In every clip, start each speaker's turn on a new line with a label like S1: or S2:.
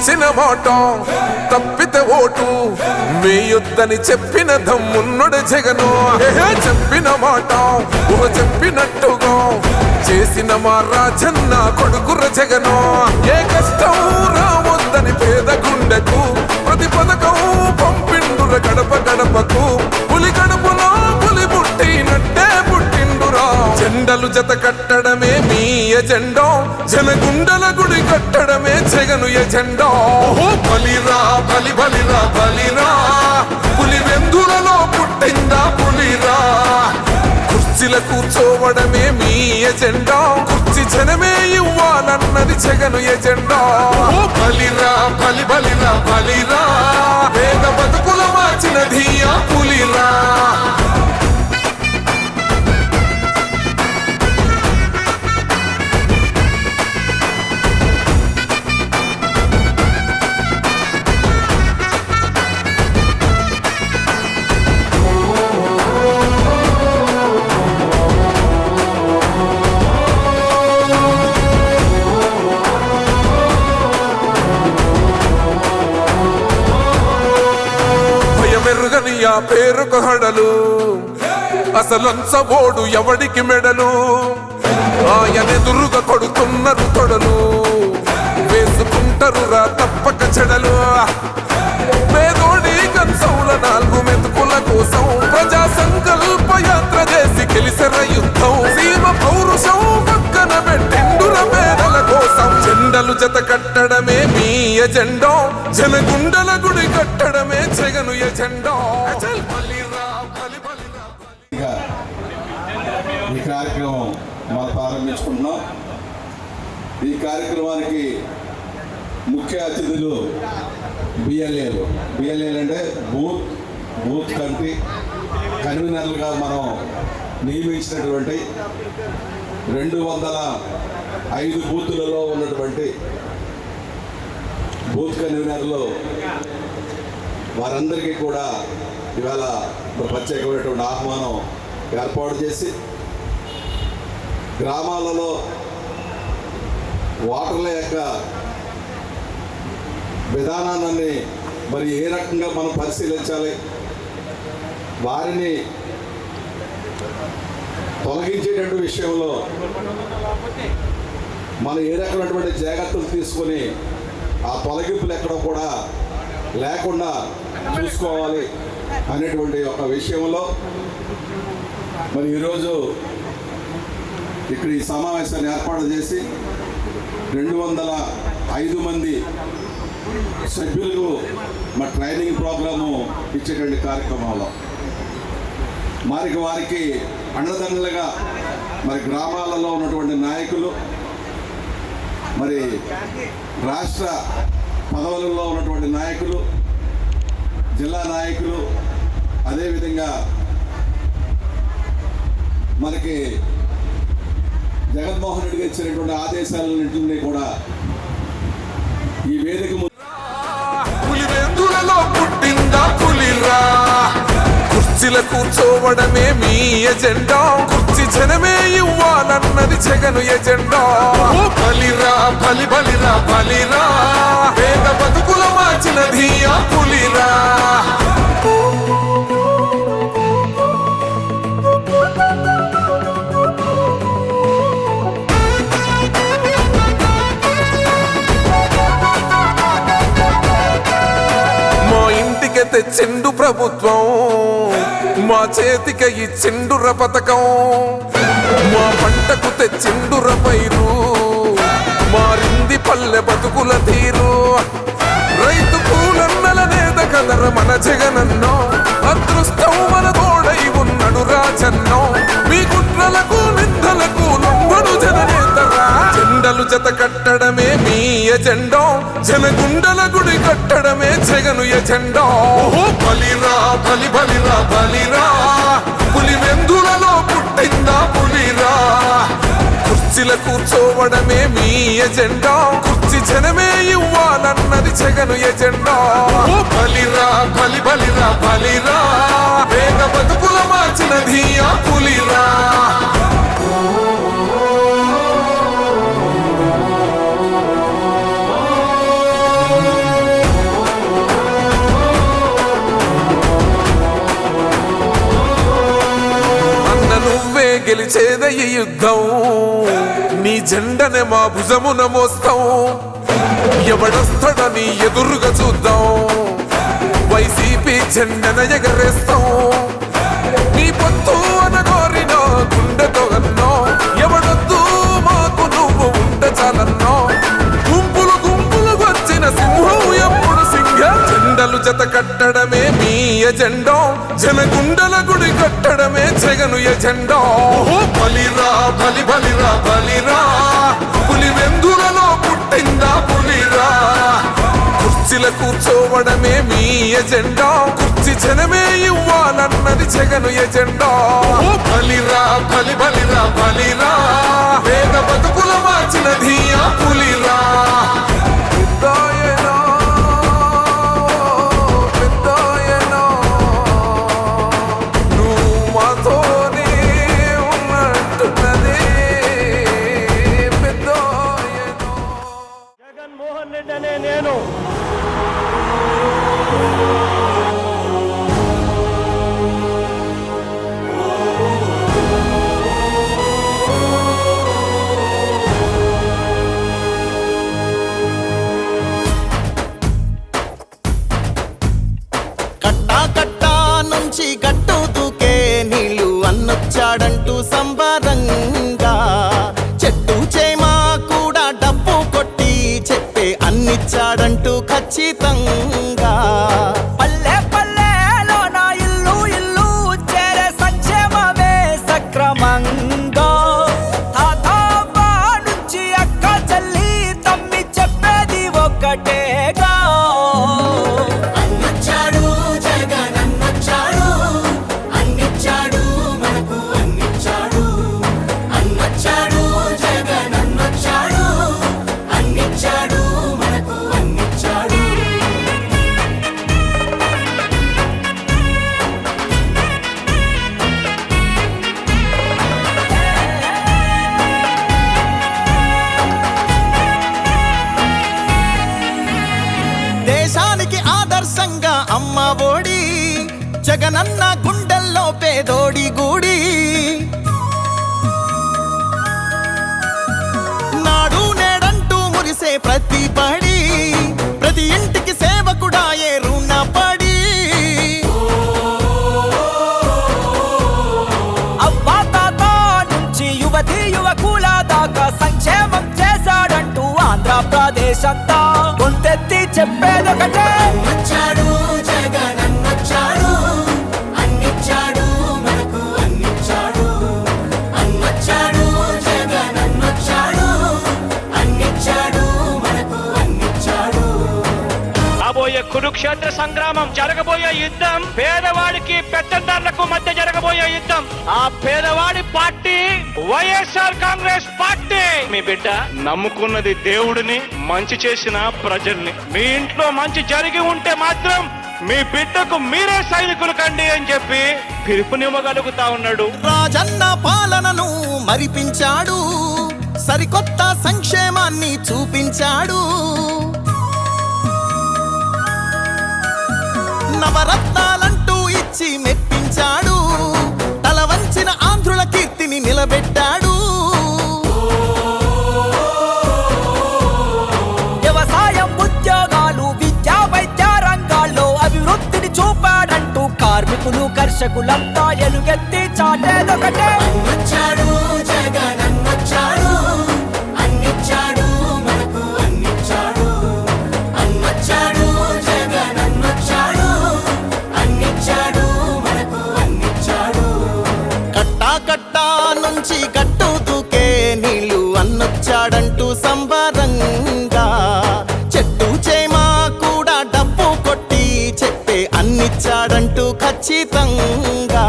S1: ఇచ్చిన మాట తప్పితే ఓటు వేయొద్దని చెప్పిన దమ్మున్నడు జగను. చెప్పిన మాట చెప్పినట్టుగా చేసిన మా రాజన్న కొడుకుర జగను. ఏ కష్టం రావద్దని పేద గుండెకు ప్రతి పథకం పంపిండుర గడప గడపకు. పులి గడపలో పులి పుట్టినట్టే పుట్టిండురా. జెండలు జత కట్టడమే మీ ఎజెండా, జనగుండల గుడి కట్టడమే జగను ఎజెండా. బలిరా బలి బలిరా బలిరా, పులి వెందులలో పుట్టిందా పులిరా. కుర్చీల కూర్చోవడమే మీ ఎజెండా, కుర్చీ జనమే ఇవ్వాలన్నది జగను ఎజెండా. బలిరా బలి బలిరా బలిరా, పేద బతుకుల మార్చినది ఆ పులిరా. మెరుగనియా పేరుకు హడలు, అసలంచబోడు ఎవడికి మెడలు. ఆయనెదురుగా కొడుతున్నారు తొడలు, వేసుకుంటారు రా తప్పక చెడలు. పేదోడి కంచౌల 4 మెతుకుల కోసం ప్రజా సంకల్ప యాత్ర చేసి గెలిసెర యుద్ధం. సీమ పౌరుషం పక్కన పెట్టిండుర పేదల కోసం. జెండలు జత కట్టడమే మీ ఎజెండా, జనగుండల గుడి కట్టడమే జగను ఎజెండా.
S2: ఈ కార్యక్రమం మనం ప్రారంభించుకుంటున్నాం. ఈ కార్యక్రమానికి ముఖ్య అతిథులు బిఎల్ఏలు అంటే బూత్ కమిటీ కన్వీనర్లుగా మనం నియమించినటువంటి 205 బూతులలో ఉన్నటువంటి బూత్ కన్వీనర్లు వారందరికీ కూడా ఇవాళ ప్రత్యేకమైనటువంటి ఆహ్వానం ఏర్పాటు చేసి గ్రామాలలో వాటర్ల యొక్క విధానాన్ని మరి ఏ రకంగా మనం పరిశీలించాలి, వారిని తొలగించేటువంటి విషయంలో మనం ఏ రకమైనటువంటి జాగ్రత్తలు తీసుకొని ఆ తొలగింపులు ఎక్కడో కూడా లేకుండా చూసుకోవాలి అనేటువంటి ఒక విషయంలో మరి ఈరోజు ఇక్కడ ఈ సమావేశాన్ని ఏర్పాటు చేసి 205 మంది సభ్యులకు మా ట్రైనింగ్ ప్రోగ్రాము ఇచ్చేటువంటి కార్యక్రమంలో వారికి అండదండలుగా మరి గ్రామాలలో ఉన్నటువంటి నాయకులు, మరి రాష్ట్ర పదవులలో ఉన్నటువంటి నాయకులు, జిల్లా నాయకులు, అదేవిధంగా మనకి జగన్మోహన్ రెడ్డి గారు ఇచ్చినటువంటి ఆదేశాలన్నింటినీ కూడా ఈ వేదిక
S1: పుట్టిందా పులిరా. కుర్చీల కూర్చోవడమే మీ ఎజెండా, కుర్చీ జనమే ఇవ్వాలన్నది జగను ఎజెండా. బలిరా బలి బలిరా బలిరా, పేద బతుకుల మార్చినది ఆ పులిరా. తెచ్చిండు ప్రభుత్వం, మా చేతికి ఇచ్చిండుర పథకం. మా పంటకు తెచ్చిండుర పైరు, మారింది పల్లె బతుకుల తీరు. రైతు కూలన్నల నేత కదర మన జగనన్నో, అదృష్టం మన తోడై ఉన్నడు రాజన్నో. మీ కుట్రలకు నిందలకు లొంగడు జననేతరా. జెండలు జత కట్టడమే మీ ఎజెండా, జనగుండల గుడి కట్టడమే జగను ఎజెండా. బలిరా బలి బలిరా బలిరా, పులి వెందులలో పుట్టిందా పులిరా. కుర్చీల కూర్చోవడమే మీ ఎజెండా, కుర్చీ జనమే ఇవ్వాలన్నది జగను ఎజెండా. బలిరా బలి బలిరా బలిరా, పేద బతుకుల మార్చినది ఆ పులిరా. గెలిచేద ఈ యుద్ధం నీ జెండనే మా భుజమున మోస్తాం ఎవడొస్తాడని ఎదురుగా చూద్దాం వైసీపీ జెండన ఎగరేస్తాం నీ పొత్తు అనగోరిన గుండెతో అన్నో ఎవడొద్దు మాకు నువ్వు ఉంటే చాలన్నో గుంపులు గుంపులు వచ్చిన సింహం ఎప్పుడు సింహ జెండలు జత కట్టడమే మీ ఎజెండో జనగుండల గుడి కట్టడమే జగను ఎజెండో బలిరా బలి బలిరా బలిరా పులి వెందులలో పుట్టిందా పులిరా కుర్చీల కూర్చోవడమే మీ ఎజెండా కుర్చీ జనమే ఇవ్వాలన్నది జగను ఎజెండా బలిరా బలి బలిరా బలిరా వేద బతుకుల మార్చినది ఆ పులిరా పెద్దాయనా, పెద్దాయనా, నువ్వు మాతోనే ఉన్నట్టున్నదే పెద్దాయనా.
S3: జగన్మోహన్ రెడ్డి అనే నేను
S4: కట్టా కట్టా నుంచి గట్టు దూకే నీళ్ళు అన్నొచ్చాడంటూ సంబరంగా చెట్టు చేమా కూడా డబ్బు కొట్టి చెప్పే అన్నిచ్చాడంటూ ఖచ్చితంగా
S5: పల్లె పల్లెలో నా ఇల్లు ఇల్లు చేరే సంక్షేమమే సక్రమంగా తాతవ్వ నుంచి అక్క చెల్లి తమ్మి చెప్పేది ఒక్కటేగా
S4: అన్నొచ్చాడు జగన్ అన్నొచ్చాడు అన్నిచ్చాడు మనకు అన్నిచ్చాడు అన్నొచ్చాడు జగన్ అన్నొచ్చాడు అన్నిచ్చాడు మనకు అన్నిచ్చాడు దేశానికి ఆదర్శంగా అమ్మ ఒడి జగనన్న గుండెల్లో పేదోడి గుడి నాడు నేడంటూ మురిసే ప్రతి పడి ప్రతి ఇంటికి సేవకుడాయే రుణపడి
S5: అవ్వా తాత నుంచి యువతి యువకుల దాకా సంక్షేమం చేశాడంటూ ఆంధ్రప్రదేశ్ అంతా గొంతెత్తి చెప్పేదొకటే
S4: అన్నొచ్చాడు జగన్ అన్నొచ్చాడు అన్నిచ్చాడు మనకు అన్నిచ్చాడు అన్నొచ్చాడు జగన్ అన్నొచ్చాడు అన్నిచ్చాడు మనకు అన్నిచ్చాడు
S3: రాబోయే కురుక్షేత్ర సంగ్రామం జరగబోయే యుద్ధం పేదవాడికి పెత్తందారులకు మధ్య జరగబోయే యుద్ధం ఆ పేదవాడి పార్టీ వైఎస్ఆర్ కాంగ్రెస్ పార్టీ మీ బిడ్డ నమ్ముకున్నది దేవుడిని మంచి చేసిన ప్రజల్ని మీ ఇంట్లో మంచి జరిగి ఉంటే మాత్రం మీ బిడ్డకు మీరే సైనికులు కండి అని చెప్పి పిలుపునివ్వగలుగుతా ఉన్నాడు
S4: రాజన్న పాలనను మరిపించాడు సరికొత్త సంక్షేమాన్ని చూపించాడు నవరత్నాలంటూ ఇచ్చి మెప్పించాడు తల వంచిన ఆంధ్రుల కీర్తిని నిలబెట్టాడు
S5: వ్యవసాయం ఉద్యోగాలు విద్యా వైద్య రంగాల్లో అభివృద్ధిని చూపాడంటూ కార్మికులు కర్షకులంతా ఎలుగెత్తి చాటేదొకటే
S4: అన్నొచ్చాడు జగన్ అన్నొచ్చాడు అన్నిచ్చాడు మనకు అన్నిచ్చాడు అన్నొచ్చాడు జగన్ అన్నొచ్చాడు అన్నిచ్చాడు మనకు అన్నిచ్చాడు కట్టా కట్టా నుంచి గట్టు దూకే నీళ్ళు అన్నొచ్చాడంటూ సంబరంగా చెట్టు చేమా కూడా డబ్బు కొట్టి చెప్పే అన్నిచ్చాడంటూ ఖచ్చితంగా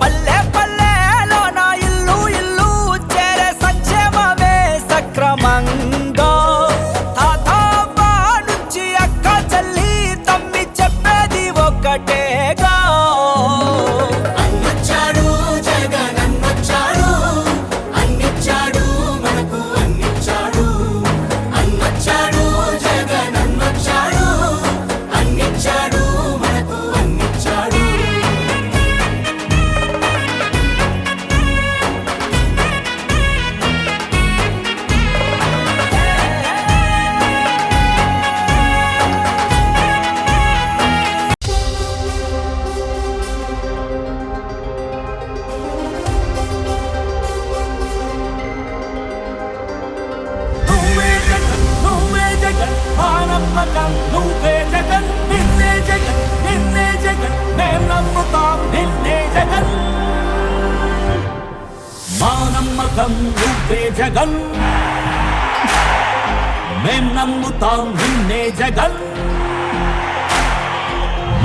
S5: పల్లె పల్లెలో నా ఇల్లు ఇల్లు చేరే సంక్షేమమే సక్రమంగా తాతవ్వ నుంచి అక్క చెల్లి తమ్మి చెప్పేది ఒక్కటేగా
S4: అన్నొచ్చాడు జగన్ అన్నొచ్చాడు అన్నిచ్చాడు మనకు అన్నిచ్చాడు అన్నొచ్చాడు జగన్ అన్నొచ్చాడు అన్నిచ్చాడు మనకు అన్నిచ్చాడు
S5: జగన్ మా నమ్మకం నువ్వే జగన్ నిన్నే జగన్ నిన్నే జగన్ మేం నమ్ముతాం నిన్నే జగన్ మా నమ్మకం నువ్వే జగన్ మేం నమ్ముతాం నిన్నే జగన్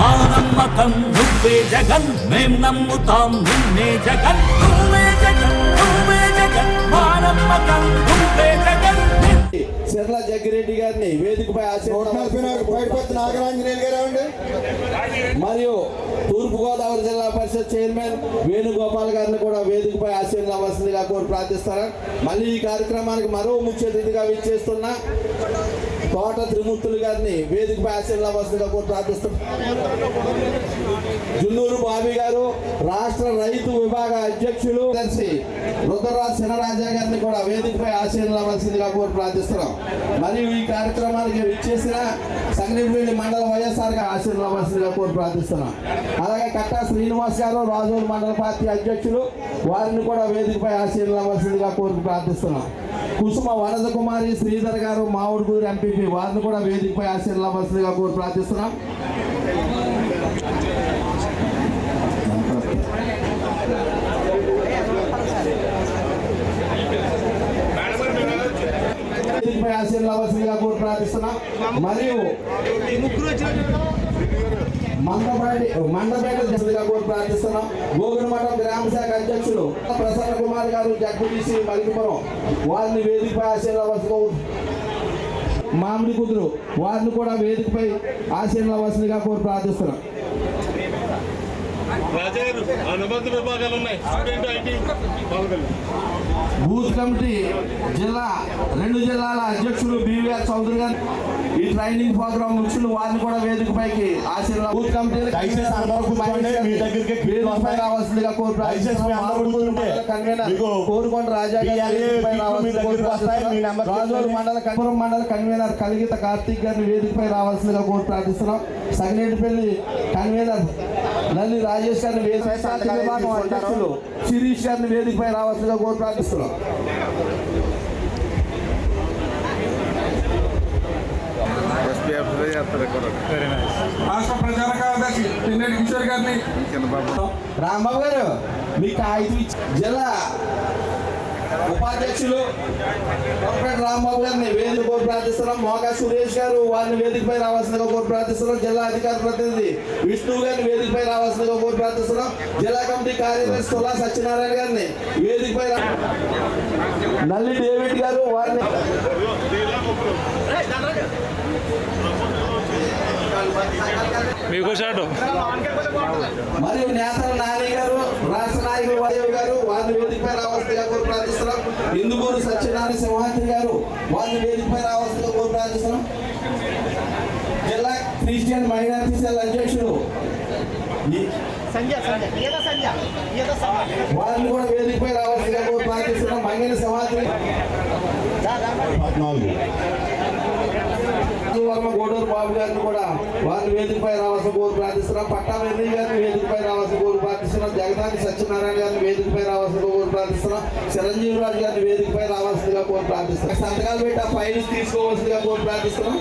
S5: మా నమ్మకం నువ్వే జగన్ మేం నమ్ముతాం నిన్నే జగన్ నువ్వే జగన్ నువ్వే జగన్ మా నమ్మకం నువ్వే జగన్
S2: సిర్ల జగ్గిరెడ్డి గారిని వేదికపై నాగరాంజనేయులు గారు మరియు తూర్పుగోదావరి జిల్లా పరిషత్ చైర్మన్ వేణుగోపాల్ గారిని కూడా వేదికపై ఆశీర్వదించవలసిందిగా కోరి ప్రార్థిస్తారు. మళ్ళీ ఈ కార్యక్రమానికి మరో ముఖ్య అతిథిగా విచ్చేస్తున్న తోట త్రిమూర్తులు గారిని వేదికపై ఆశీర్వదించవలసిందిగా కోరి ప్రార్థిస్తున్నారు. జున్నూరు బాబీ గారు రాష్ట్ర రైతు విభాగ అధ్యక్షులు రుద్రరాజ్ సినరాజా గారిని కూడా వేదికపై ఆశీర్వదించవలసిందిగా కోరి ప్రార్థిస్తున్నాం. మరియు ఈ కార్యక్రమానికి విచ్చేసిన సంగీతపల్లి మండల వైఎస్ఆర్ గా ఆశీర్వదించవలసిందిగా కోరి ప్రార్థిస్తున్నాం. అలాగే కట్టా శ్రీనివాస్ గారు రాజోలు మండల పార్టీ అధ్యక్షులు వారిని కూడా వేదికపై ఆశీర్వదించవలసిందిగా కోరి ప్రార్థిస్తున్నాం. కుసుమ వనజ కుమారి శ్రీధర్ గారు మామిడిపూడి ఎంపీపీ వారిని కూడా వేదికపై ఆశీర్వదించవలసిందిగా కోరి ప్రార్థిస్తున్నాం. ఆశీర్వదించవలసిందిగా కోరి ప్రార్థిస్తున్నాం. మరియు మండపేట జడ్జిగా కోరి ప్రార్థిస్తున్నాం. గోగులమఠం గ్రామ శాఖ అధ్యక్షులు ప్రసన్న కుమార్ గారు జడ్పీటీసీ మలికిపురం వారిని వేదికపై ఆశీర్వదించవలసిందిగా మామిడి కుదురు వారిని కూడా వేదికపై ఆశీర్వదించవలసిందిగా కోరి ప్రార్థిస్తున్నాం. బూత్ కమిటీ రెండు జిల్లాల అధ్యక్షులు బివిఆర్ చౌదరి గారు ఈ ట్రైనింగ్ ప్రోగ్రామ్ ముఖ్యులు వారిని కూడా వేదికపైకి ఆశీర్వాదం బూత్ కమిటీ రావాల్సిందిగా కోరుకొండ రాజా రాజోలు మండల కన్వీనర్ కలిగిత కార్తీక్ గారిని వేదికపై రావాల్సిందిగా కోరి ప్రార్థిస్తున్నాం. సగినేటిపల్లి కన్వీనర్ నల్లి రాజేష్ గారిని వేదికపై విభాగం అధ్యక్షులు శిరీష్ గారిని వేదికపై రావాల్సిందిగా కోరి ప్రార్థిస్తున్నాం.
S1: రాష్ట్ర ప్రచార కార్యదర్శి పిన్నెటి కిషోర్ గారిని
S2: రాంబాబు గారు మీకు 5 జిల్లా ఉపాధ్యక్షులు రాంబాబు గారిని వేదిక కోరి ప్రార్థిస్తున్నాం. మోగా సురేష్ గారు వారిని వేదికపై రావాల్సిందిగా కోరి ప్రార్థిస్తున్నాం. జిల్లా అధికార ప్రతినిధి విష్ణు గారిని వేదికపై రావాల్సిందిగా కోరి ప్రార్థిస్తున్నాం. జిల్లా కమిటీ కార్యదర్శి తులా సత్యనారాయణ గారిని వేదికపై నల్లి డేవిడ్ గారు వారిని మరియు నేతల నాని గారు రాష్ట్ర నాయకులు వాదేవ్ గారు వారిని వేదికపై రావాల్సిందిగా కోరి ప్రార్థిస్తున్నాం. ఇందుకూరు సత్యనారాయణ సింహాద్రి గారు వారిని వేదికపై రావాల్సిందిగా కోరి ప్రార్థిస్తున్నాం. జిల్లా క్రిస్టియన్ మైనారిటీ సెల్ అధ్యక్షుడు వారిని కూడా వేదికపై రావాల్సిందిగా కోరి ప్రార్థిస్తున్నాం. మంగళ సింహాద్రి గోడూరు బాబు గారిని కూడా వారిని వేదికపై రావాల్సిన కోరి ప్రార్థిస్తున్నాం. పట్టా వెర్రి గారిని వేదికపై రావాల్సిన కోరి ప్రార్థిస్తున్నాం. జగదాని సత్యనారాయణ గారిని వేదికపై రావాల్సిన కోరి ప్రార్థిస్తున్నాం. చిరంజీవి రాజు గారిని వేదికపై రావాల్సిందిగా కోరి ప్రార్థిస్తున్నాం. సంతకాలు పెట్టి ఆ ఫైల్స్ తీసుకోవాల్సిందిగా కోరి ప్రార్థిస్తున్నాం.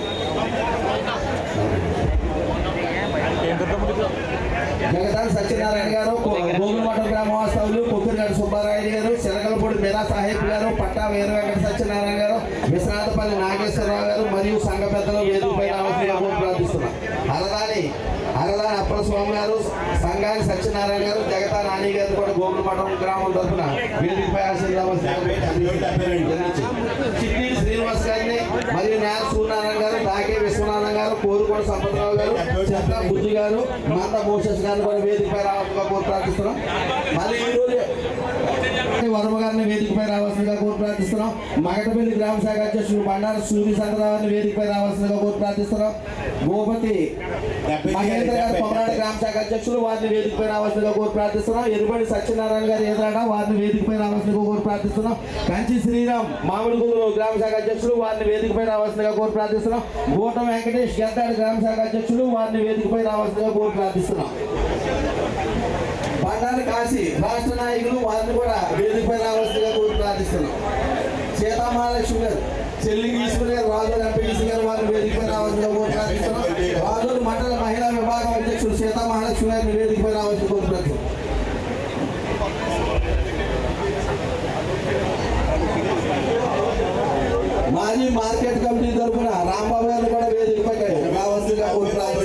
S2: జగదాని సత్యనారాయణ గారు గోగులమఠం గ్రామ వాస్తవులు కొక్కిరిగడ్డ సుబ్బారాయుడు గారు శనగలపూడి మీరా సాహెబ్ గారు పట్టా వీర వెంకట సత్యనారాయణ గారు విశ్రాంతపల్లి నాగేశ్వరరావు గారు మరియు సంఘ పెద్దలు వేదికపై రావాల్సిందిగా కోరి ప్రార్థిస్తున్నారు. అరదాని అప్పల స్వామి గారు సంఘాని సత్యనారాయణ గారు జగతా నాని గారు కూడా గోగులమఠం గ్రామం తరఫున వేదికపై చిట్టి శ్రీనివాస్ గారిని మరియు నేల సూర్యనారాయణ గారు దాకే విశ్వనారాయణ గారు కోరుకోడ సంపతరావు గారు చెత్త బుజ్జి గారు మంద మోసెస్ గారిని కూడా వేదికపై రావాల్సిందిగా కోరి ప్రార్థిస్తున్నాం. మళ్ళీ ఈ రోజు వర్మ గారిని వేదికపై రావాల్సిందిగా కోరి ప్రార్థిస్తున్నాం. మగటపల్లి గ్రామ శాఖ అధ్యక్షులు బండారు సూర్య చంద్రరావుని వేదికపై రావాల్సిందిగా కోరి ప్రార్థిస్తున్నాం. గోపతి మహేంద్ర గారు కొమరాడ గ్రామ శాఖ అధ్యక్షులు వారిని వేదికపై రావాల్సిందిగా కోరి ప్రార్థిస్తున్నాం. ఎరుబడి సత్యనారాయణ గారు ఎదురాడ వారిని వేదికపై రావాల్సిందిగా కోరి ప్రార్థిస్తున్నాం. కంచి శ్రీరామ్ మామిడిగురు గ్రామ శాఖ అధ్యక్షులు వారిని వేదికపై రావాల్సిందిగా కోరి ప్రార్థిస్తున్నాం. గోట వెంకటేష్ గద్దాడి గ్రామ శాఖ అధ్యక్షులు వారిని వేదికపై రావాల్సిందిగా కోరి ప్రార్థిస్తున్నాం. బండారి కాశీ రాష్ట్ర నాయకులు వారిని కూడా వేదికపై రావాల్సిందిగా కోరి ప్రార్థిస్తున్నాం. సీతామహాలక్ష్మి గారు చెల్లింగి ఈశ్వర్ గారు రాజు ఎంపీటీసీ గారు వారిని రామకృష్ణ గారిని వేదికపై రావాల్సిన కోరుతున్నాను. మాజీ మార్కెట్ కమిటీ తరఫున రాంబాబు గారిని కూడా వేదికపై రావాల్సిందిగా కోరుతున్నాను.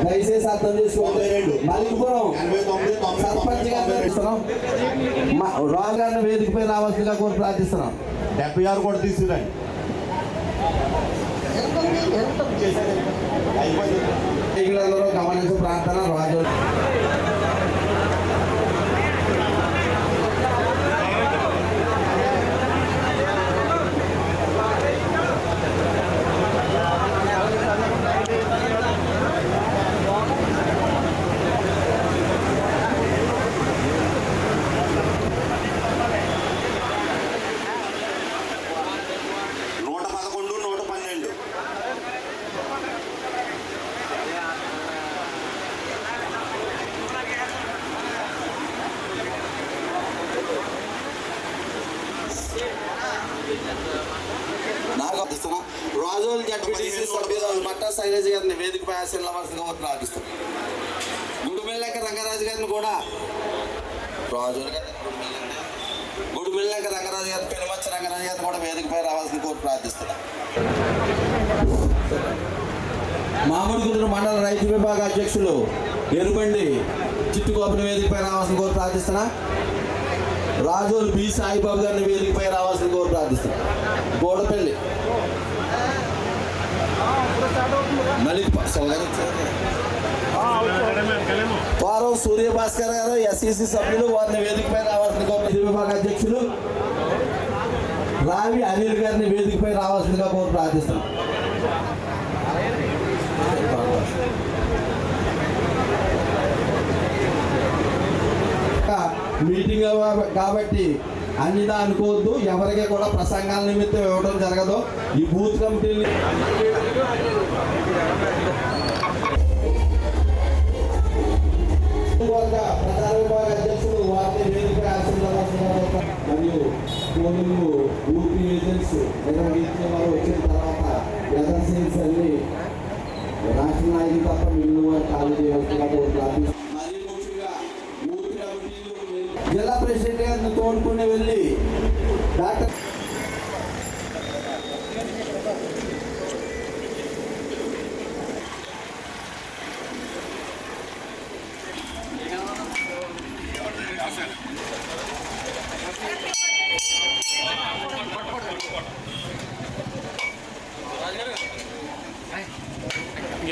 S2: దయచేసి అర్థం చేసుకోండి. మలికిపురం సర్పంచ్ గారిని రావు గారిని వేదికపై రావాల్సిందిగా కోరి ప్రార్థిస్తున్నాం.
S6: 76 కూడా తీసుకురండి.
S2: గమనించే ప్రార్థన రాజు రాజోల్ జడ్పీటీసీ సభ్యులు మట్టా శైలజ గారిని వేదికపై ఆశీర్వదించవలసిందిగా ప్రార్థిస్తున్నాం. గుడిమెల్లక రంగరాజు గారిని కూడా గుడిమెల్లక రంగరాజు గారి పెనుమచ్చ రంగరాజు గారిని కూడా వేదికపై రావాల్సింది కోరి ప్రార్థిస్తున్నాం. మామిడిగుంటూరు మండల రైతు విభాగ అధ్యక్షులు ఎరుబండి చిట్టుకోపని వేదికపై రావాల్సిన కోరి ప్రార్థిస్తున్నా. రాజోలు బి సాయిబాబు గారిని వేదికపై రావాల్సిన కోరి ప్రార్థిస్తున్నా. గోడపల్లి వారం సూర్యభాస్కర్ గారు ఎస్ఈసి సభ్యులు వారిని వేదికపై రావాల్సిన కోరి విభాగ అధ్యక్షులు రావి అనిల్ గారిని వేదికపై రావాల్సిందిగా కోరి ప్రార్థిస్తున్నాం. మీటింగ్ కాబట్టి అన్నిదా అనుకోవద్దు. ఎవరికి కూడా ప్రసంగాల నిమిత్తం ఇవ్వడం జరగదు. ఈ బూత్ కమిటీని ప్రధాన విభాగ అధ్యక్షులు వారిని వేదికపై ఆశీర్వదించడం మరియు పోలింగ్ బూత్ ఏజెంట్స్ నిర్వహించే వారు వచ్చిన తర్వాత ఎదర్సీన్స్ అన్ని రాష్ట్ర నాయకులు తప్ప మిగిలిన వారు ఖాళీ చేయవలసిన జిల్లా ప్రెసిడెంట్ గారిని తోడుకుని వెళ్ళి డాక్టర్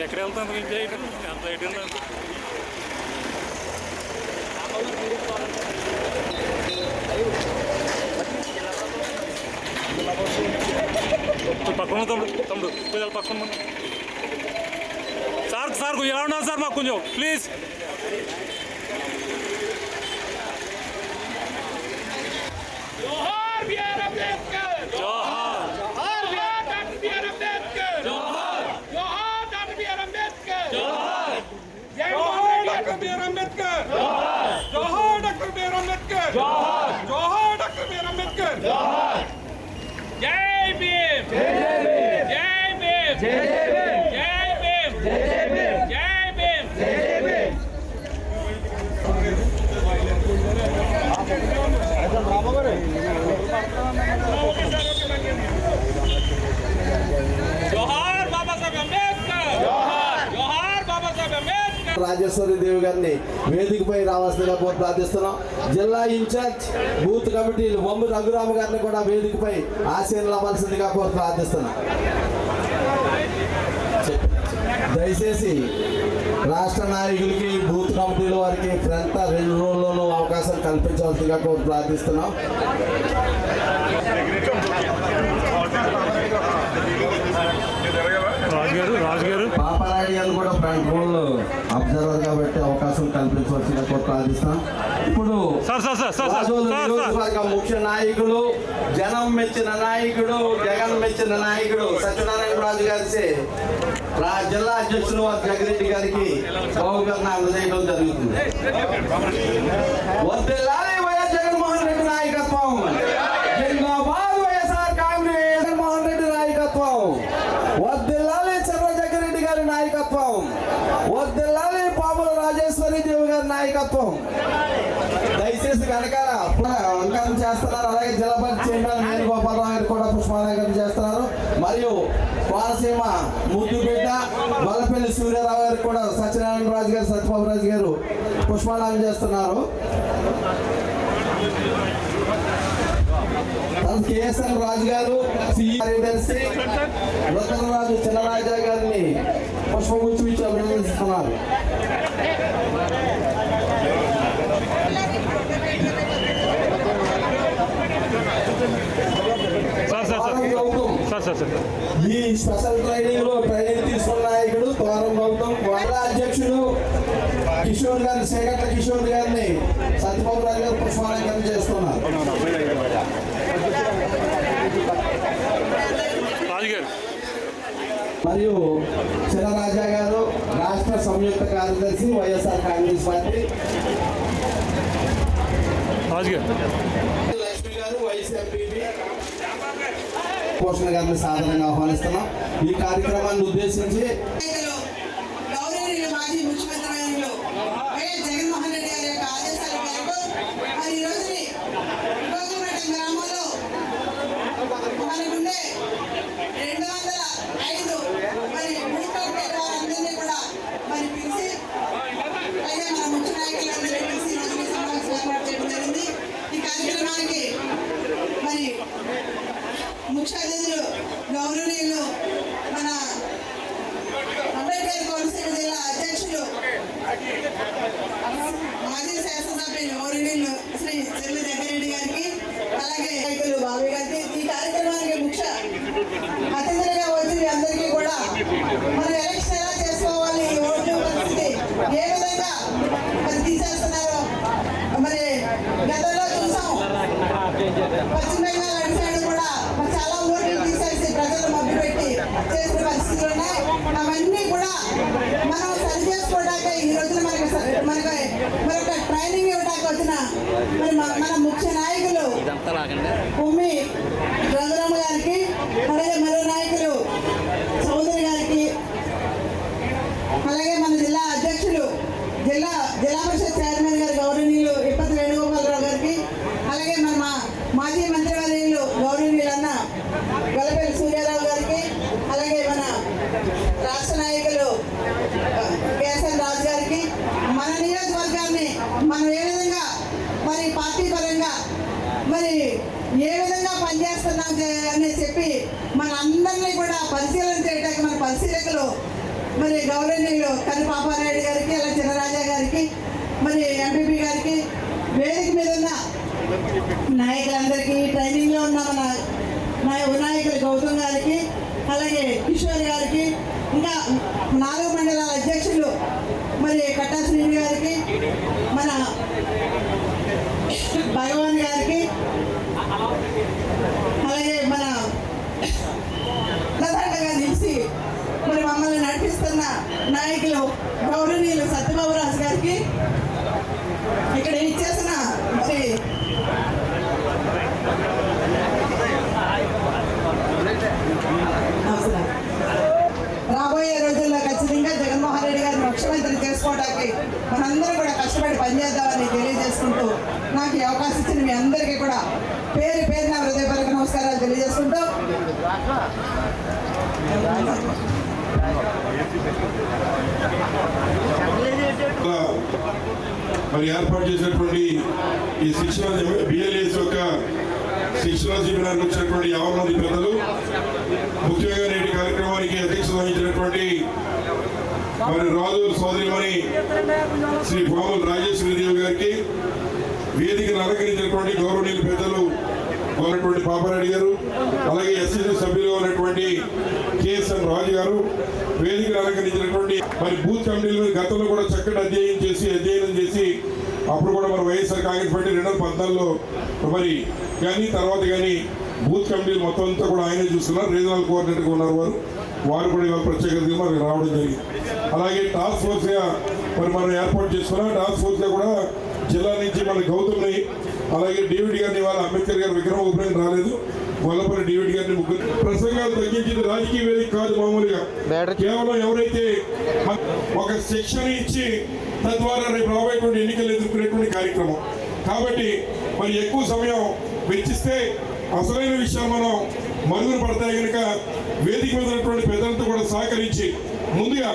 S7: ఎక్కడ వెళ్తాను ఎంత ఎటు పక్కన తమ్ముడు కొంచెం పక్కన సార్ ఎలా ఉన్నారు సార్ మాకు కొంచెం ప్లీజ్.
S3: జై భీమ్, జై భీమ్, జై భీమ్, జై భీమ్. జోహార్ బాబా సాహెబ్ అంబేద్కర్, జోహార్ బాబా సాహెబ్ అంబేద్కర్.
S2: రాజేశ్వరి దేవి గారిని వేదికపై రావాల్సిందిగా కోరి ప్రార్థిస్తున్నాం. జిల్లా ఇన్ఛార్జ్ బూత్ కమిటీలు బొమ్మ రఘురామ గారిని కూడా వేదికపై ఆశీర్వదించవలసిందిగా కోరి ప్రార్థిస్తున్నాం. దయచేసి రాష్ట్ర నాయకులకి బూత్ కమిటీల వారికి ఫ్రంట్ 2 రోజుల్లోనూ అవకాశం కల్పించవలసిందిగా కోరి ప్రార్థిస్తున్నాం.
S7: రాజుగారు
S2: పాపరాయుడు గారు కూడా ఫ్రంట్ రోల్ అబ్జర్వర్ కాబట్టి అవకాశం కల్పించవలసిందిగా కోరి ప్రార్థిస్తున్నాం. ఇప్పుడు నియోజకవర్గ ముఖ్య నాయకులు, జనం మెచ్చిన నాయకుడు, జగన్ మెచ్చిన నాయకుడు సత్యనారాయణ రాజు గారి జిల్లా అధ్యక్షులు జగరెడ్డి గారికి బహుకరణ అందజేయడం జరుగుతుంది. వర్ధిల్లాలి వైఎస్ జగన్మోహన్ రెడ్డి నాయకత్వం. జిందాబాద్ వైఎస్ఆర్ కాంగ్రెస్. జగన్మోహన్ రెడ్డి నాయకత్వం. వర్ధిల్లాలి చంద్రశేఖర్ రెడ్డి గారి నాయకత్వం. వర్ధిల్లాలి పాముల రాజేశ్వరి నాయకత్వం దయచేసి వెనకాల అలంకరణ చేస్తున్నారు. అలాగే జిల్లా పరిషత్ చైర్మన్ వేణుగోపాలరావు గారు కూడా పుష్పాలంకరణ చేస్తున్నారు. మరియు కోనసీమ ముద్దుబిడ్డ మల్లపల్లి సూర్యారావు గారు కూడా సత్యనారాయణ రాజు గారు, సత్యబాబు రాజు గారు పుష్పాలంకరణ చేస్తున్నారు. కేఎస్ఎన్ రాజు గారు, కార్యదర్శి రతనరాజు చిన్నరాజా గారిని పుష్పగుచ్చి ఇచ్చి అభినందిస్తున్నారు. ఈ స్పెషల్ ట్రైనింగ్ లో ట్రైనింగ్ తీసుకున్న నాయకుడు తోరం గౌతమ్, మండల అధ్యక్షుడు కిషోర్ గారి, సేగట్ల కిషోర్ గారిని సత్యబాబు రాజు గారు పుష్పాలంకరణ చేస్తున్నారు. మరియు చిన్నరాజా గారు రాష్ట్ర సంయుక్త కార్యదర్శి వైఎస్ఆర్ కాంగ్రెస్ పార్టీ. లక్ష్మి గారు వైఎస్ఆర్పీపీ పోషణ గారిని సాధారణంగా ఆహ్వానిస్తున్నాం. ఈ కార్యక్రమాన్ని ఉద్దేశించి
S8: గౌరవనీయులు మాజీ ముఖ్యమంత్రి వర్యులు వైఎస్ జగన్మోహన్ రెడ్డి గారి యొక్క ఆదేశాల మేరకు మరి ఈ రోజుని గోగులపేట గ్రామంలో మనకుండే 205 మరి బూత్పేట వారందరినీ కూడా మరి పిలిచి అలాగే మన ముఖ్య నాయకులందరినీ పిలిచి ఈ రోజుని సమావేశం ఏర్పాటు చేయడం జరిగింది. ఈ కార్యక్రమానికి మరి ముఖ్య అతిథులు గౌరవనీయులు మన అంబేద్కర్ కోనసీమ జిల్లా అధ్యక్షులు మాజీ శాసనసభ్యులు గౌరవనీయులు శ్రీ చెల్లి జగ్గారెడ్డి గారికి, అలాగే నాయకులు బాబు గారికి, ఈ కార్యక్రమానికి ముఖ్య అతిథులుగా వచ్చి అందరికీ కూడా మనం ఎలక్షన్ ఎలా చేసుకోవాలి, ఈ ఓటు పరిస్థితి ఏ విధంగా మరి తీసేస్తున్నారో మరి గతంలో చూసాం. పశ్చిమ బెంగాల్ అడిసాడు కూడా చాలా ఓట్లు తీసేసి ప్రజలు మభ్యపెట్టి చేసిన పరిస్థితులు ఉన్నాయి. అవన్నీ కూడా మనం సరి చేసుకోవడానికి ఈ రోజున మరొక ట్రైనింగ్ ఇవ్వడానికి వచ్చిన మరి మన ముఖ్య నాయకులు ఉమ్మి రంగరామ గారికి, అలాగే మరో నాయకులు చౌదరి గారికి, అలాగే మన జిల్లా అధ్యక్షులు జిల్లా పరిషత్ చైర్మన్ గారు గౌరవనీయులు ఇప్పటి వేణుగోపాలరావు గారికి, అలాగే మన మాజీ మంత్రివర్యులు గౌరవనీయులన్న గొల్లపల్లి సూర్యారావు గారికి, అలాగే మన రాష్ట్ర నాయకులు కేఎస్ఎన్ రాజు గారికి, మన నియోజకవర్గాన్ని మనం ఏ విధంగా మరి పార్టీ పరంగా మరి ఏ విధంగా పనిచేస్తున్నాం అని చెప్పి మన అందరినీ కూడా పరిశీలన చేయడానికి మన పరిశీలకులు మరి గౌరవనీయులు కని పాపారాయుడు గారికి, అలా చిన్నరాజా గారికి, మరి ఎంపీపీ గారికి, వేదిక మీద ఉన్న నాయకులందరికీ, ట్రైనింగ్లో ఉన్న మన నాయకులు గౌతమ్ గారికి, అలాగే కిషోర్ గారికి, ఇంకా 4 మండలాల అధ్యక్షులు మరి కట్టా శ్రీని గారికి, మన భగవాన్ గారికి, అలాగే మన ప్రధానంగా నిలిచి మరి మమ్మల్ని నడిపిస్తున్న నాయకులు గౌరవనీయులు సత్యబాబు రాజు గారికి, ఇక్కడ ఇచ్చేసిన మరి రాబోయే రోజుల్లో ఖచ్చితంగా జగన్మోహన్ రెడ్డి గారిని ముఖ్యమంత్రి చేసుకోవడానికి మనందరూ కూడా కష్టపడి పనిచేద్దామని తెలియజేసుకుంటూ నాకు ఈ అవకాశం ఇచ్చిన మీ అందరికీ కూడా పేరు పేరున హృదయపూర్వక నమస్కారాలు తెలియజేసుకుంటూ
S9: మరి ఏర్పాటు చేసినటువంటి ఈ శిక్షణ బిఎల్ఏస్ యొక్క శిక్షణ శిబిరానికి వచ్చినటువంటి 50 మంది పెద్దలు, ముఖ్యంగా నేటి కార్యక్రమానికి అధ్యక్షత వహించినటువంటి మరి రాజు సోదరిమణి శ్రీ పాముల రాజేశ్వరిదేవి గారికి, వేదికను అలంకరించినటువంటి గౌరవనీయుల పెద్దలు ఉన్నటువంటి పాపారెడ్డి గారు, అలాగే ఎస్సీ సభ్యులు ఉన్నటువంటి కేఎస్ఎన్ రాజు గారు, వేదికను అలంకరించినటువంటి మరి బూత్ కమిటీలు గతంలో కూడా చక్కటి అధ్యయనం చేసి అప్పుడు కూడా మరి వైఎస్ఆర్ కాంగ్రెస్ పార్టీ 2014లో మరి కానీ తర్వాత కానీ బూత్ కమిటీలు మొత్తం అంతా కూడా ఆయనే చూస్తున్నారు. రీజనల్ కోఆర్డినేటర్గా ఉన్నారు వారు కూడా ఇవాళ ప్రత్యేకతగా మనకి రావడం జరిగింది. అలాగే టాస్క్ ఫోర్స్గా మరి మనం ఏర్పాటు చేసుకున్నాం. టాస్క్ ఫోర్స్గా కూడా జిల్లా నుంచి మన గౌతమ్ని, అలాగే డేవిడ్ గారిని, వాళ్ళ అంబేద్కర్ గారి విగ్రహం ఉపయోగం రాలేదు, గొల్లపల్లి డేవిడ్ గారిని, ముగ్గురు ప్రసంగాలు తగ్గించింది రాజకీయ వేదిక కాదు. మామూలుగా కేవలం ఎవరైతే ఒక శిక్షణ ఇచ్చి తద్వారా రేపు రాబోయేటువంటి ఎన్నికలు ఎదుర్కొనేటువంటి కార్యక్రమం. కాబట్టి మరి ఎక్కువ సమయం వెచ్చిస్తే అసలైన విషయాలు మనం మరుగున పడతాయి కనుక వేదిక మీద ఉన్నటువంటి పెద్దలతో కూడా సహకరించి ముందుగా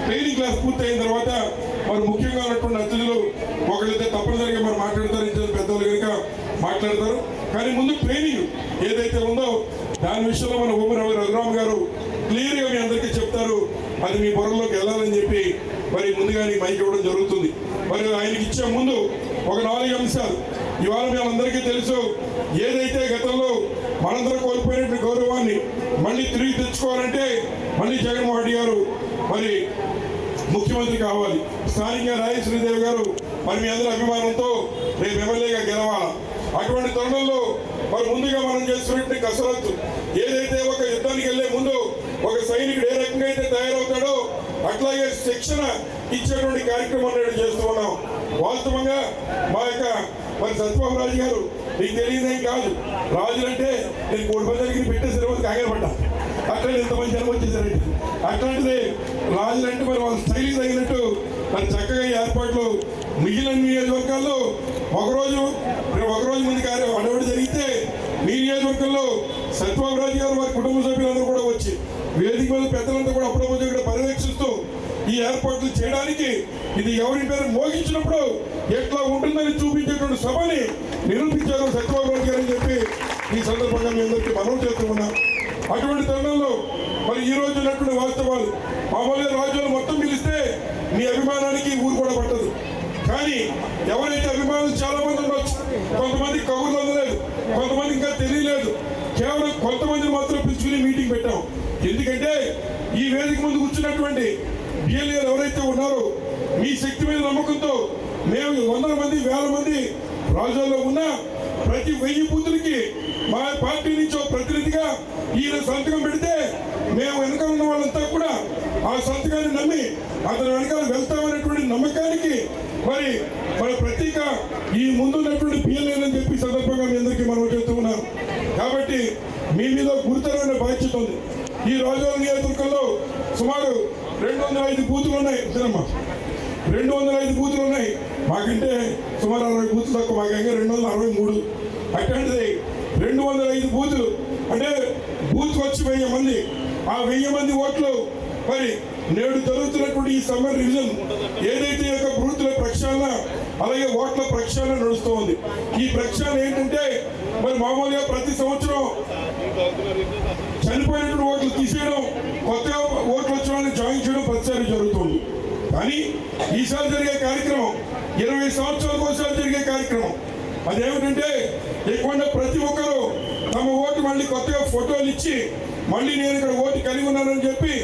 S9: ట్రైనింగ్ క్లాస్ పూర్తయిన తర్వాత మరి ముఖ్యంగా ఉన్నటువంటి అతిథులు ఒకళ్ళైతే తప్పనిసరిగా మరి మాట్లాడతారు, ఇద్దరు పెద్దలు కనుక మాట్లాడతారు. కానీ ముందు ట్రైనింగ్ ఏదైతే ఉందో దాని విషయంలో మన ఓమరావు రఘురామ్ గారు క్లియర్గా మీ అందరికీ చెప్తారు. అది మీ పొరలోకి వెళ్ళాలని చెప్పి మరి ముందుగానే మైక్ ఇవ్వడం జరుగుతుంది. మరి ఆయనకి ఇచ్చే ముందు ఒక 4 అంశాలు ఇవాళ మేమందరికీ తెలుసు. ఏదైతే గతంలో మనందరం కోల్పోయినటువంటి గౌరవాన్ని మళ్ళీ తిరిగి తెచ్చుకోవాలంటే మళ్ళీ జగన్మోహన్ రెడ్డి గారు మరి ముఖ్యమంత్రి కావాలి. స్థానికంగా రాజేశ్వరీదేవి గారు మరి మీ అందరి అభిమానంతో రేపు ఎమ్మెల్యేగా గెలవాలి. అటువంటి తరుణంలో మరి ముందుగా మనం చేస్తున్నటువంటి కసరత్తు ఏదైతే ఒక యుద్ధానికి వెళ్లే ముందు ఒక సైనికుడు ఏ రకంగా అయితే తయారవుతాడో అట్లాగే శిక్షణ ఇచ్చేటువంటి కార్యక్రమం నేడు చేస్తూ ఉన్నాం. వాస్తవంగా మా యొక్క మరి సత్యబాబు రాజు గారు నీకు తెలియదేం కాదు, రాజులంటే నేను 3 మందికి పెట్టేసరి రోజు కాగలపడ్డా, అట్లా ఇంతమంది జనం వచ్చేసారండి. అట్లాంటిది రాజులంటే మరి వాళ్ళ స్థైలికి తగినట్టు మరి చక్కగా ఏర్పాట్లు మిగిలిన నియోజకవర్గాల్లో ఒకరోజు ముందు అడవాడు జరిగితే మీ నియోజకవర్గంలో సత్యబాబు రాజు గారు వారి కుటుంబ సభ్యులందరూ కూడా వచ్చి వేదిక మీద పెద్దలంతా కూడా అప్పుడప్పుడు ఇక్కడ పర్యవేక్షిస్తూ ఈ ఏర్పాట్లు చేయడానికి ఇది ఎవరి పేరు మోగించినప్పుడు ఎట్లా ఉంటుందని చూపించేటువంటి సభని నిరూపించారు సత్యబాబు రాజు గారు అని చెప్పి ఈ సందర్భంగా మీ అందరికీ మనం చేస్తూ ఉన్నాం. అటువంటి తరుణంలో మరి ఈ రోజు ఉన్నటువంటి వాస్తవాలు మామూలుగా రాజ్యాలు మొత్తం పిలిస్తే మీ అభిమానానికి ఊరు కూడా పట్టదు. కానీ ఎవరైతే అభిమానులు చాలా మంది ఉండొచ్చు, కొంతమంది కబుర్లు అందలేదు, కొంతమంది ఇంకా తెలియలేదు, కేవలం కొంతమంది మాత్రం పిలుచుకుని మీటింగ్ పెట్టాం. ఎందుకంటే ఈ వేదిక ముందు కూర్చున్నటువంటి బిఎల్ఏలు ఎవరైతే ఉన్నారో మీ శక్తి మీద నమ్మకంతో మేము 100 మంది 1000 మంది రాజ్యాల్లో ఉన్న ప్రతి 1000 బూతులకి మా పార్టీ నుంచి ప్రతినిధిగా ఈయన సంతకం పెడితే మేము వెనక ఉన్న వాళ్ళంతా కూడా ఆ సంతకాన్ని నమ్మి అతని వెనకాల వెళ్తామనేటువంటి నమ్మకానికి మరి ప్రతీక ఈ ముందున్నటువంటి బిఎల్ఏలని చెప్పి సందర్భంగా మీ అందరికీ మనం చేస్తూ ఉన్నాం. కాబట్టి మీ మీద గురుతరమైన బాధ్యత ఉంది. ఈ రాజోల నియోజకవర్గంలో సుమారు 205 బూతులు ఉన్నాయి. 205 బూతులు ఉన్నాయి. మాకంటే సుమారు 60 బూతులు తక్కువ, మాకంటే 263. అట్లాంటిది 205 బూతులు అంటే బూత్కి వచ్చి 1000 మంది. ఆ 1000 మంది ఓట్లు మరి నేడు జరుగుతున్నటువంటి ఈ సమ్మర్ రివిజన్ ఏదైతే యొక్క బూతుల ప్రక్షాళన అలాగే ఓట్ల ప్రక్షాళన నడుస్తూ ఉంది. ఈ ప్రక్షాళన ఏంటంటే మరి మామూలుగా ప్రతి సంవత్సరం చనిపోయినటువంటి ఓట్లు తీసేయడం, కొత్తగా ఓట్లు వచ్చిన వాళ్ళని జాయిన్ చేయడం ప్రతిసారి జరుగుతుంది. కానీ ఈసారి జరిగే కార్యక్రమం 20 సంవత్సరాలకు ఒకసారి జరిగే కార్యక్రమం. అదేమిటంటే ఎక్కువ ప్రతి ఒక్కరూ తమ ఓటు మళ్ళీ కొత్తగా ఫోటోలు ఇచ్చి మళ్ళీ నేను ఇక్కడ ఓటు కలిగి ఉన్నానని చెప్పి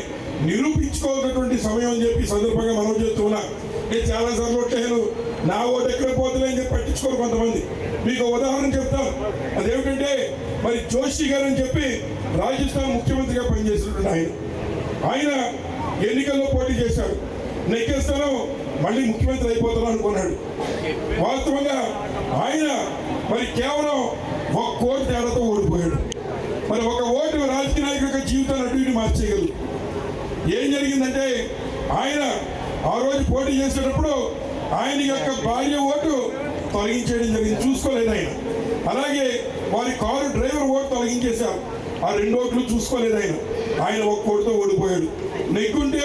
S9: నిరూపించుకోవాల్సినటువంటి సమయం అని చెప్పి సందర్భంగా మనం చేస్తున్నా. నేను చాలాసార్లు ఓట్లేను, నా ఓటు ఎక్కడ పోతుందని అని చెప్పి పట్టించుకోరు కొంతమంది. మీకు ఉదాహరణ చెప్తాను. అదేమిటంటే మరి జోషి గారు అని చెప్పి రాజస్థాన్ ముఖ్యమంత్రిగా పనిచేసినటువంటి ఆయన ఎన్నికల్లో పోటీ చేశాడు. నెక్కేస్తాను మళ్ళీ ముఖ్యమంత్రి అయిపోతాను అనుకున్నాడు. వాస్తవంగా ఆయన మరి కేవలం 1 కోటి తేడాతో ఓడిపోయాడు. మరి 1 ఓటు రాజకీయ నాయకుల యొక్క జీవితాన్ని అటు ఇటు మార్చేయగలదు. ఏం జరిగిందంటే ఆయన ఆ రోజు పోటీ చేసేటప్పుడు ఆయన యొక్క భార్య ఓటు తొలగించేయడం జరిగింది, చూసుకోలేదు ఆయన. అలాగే వారి కారు డ్రైవర్ ఓటు తొలగించేశారు, ఆ 2 ఓట్లు చూసుకోలేదు ఆయన. 1 కోటితో ఓడిపోయాడు. నెగ్గుంటే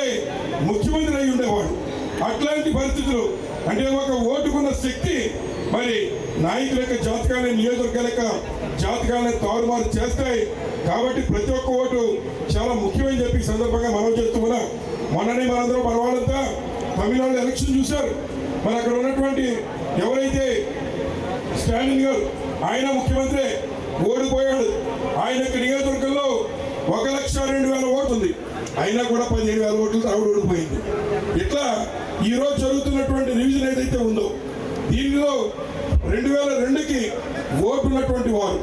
S9: ముఖ్యమంత్రి అయి ఉండేవాడు. అట్లాంటి పరిస్థితులు అంటే ఒక ఓటుకున్న శక్తి మరి నాయకుల యొక్క జాతకాలని నియోజకవర్గాల యొక్క జాతకాలని తారుమారు చేస్తాయి. కాబట్టి ప్రతి ఒక్క ఓటు చాలా ముఖ్యమని చెప్పి సందర్భంగా మనం చేస్తూ ఉన్నాం. మొన్ననే మనందరం మన వాళ్ళంతా తమిళనాడు ఎలక్షన్ చూశారు. మరి అక్కడ ఉన్నటువంటి ఎవరైతే స్టాలిన్ గారు ఆయన ముఖ్యమంత్రి ఓడిపోయాడు. ఆయన యొక్క నియోజకవర్గంలో 1,02,000 ఓటు ఉంది. అయినా కూడా 15,000 ఓట్లు ఆవిడ ఓడిపోయింది. ఇట్లా ఈరోజు జరుగుతున్నటువంటి రివిజన్ ఏదైతే ఉందో దీనిలో 2002కి ఓటు ఉన్నటువంటి వారు,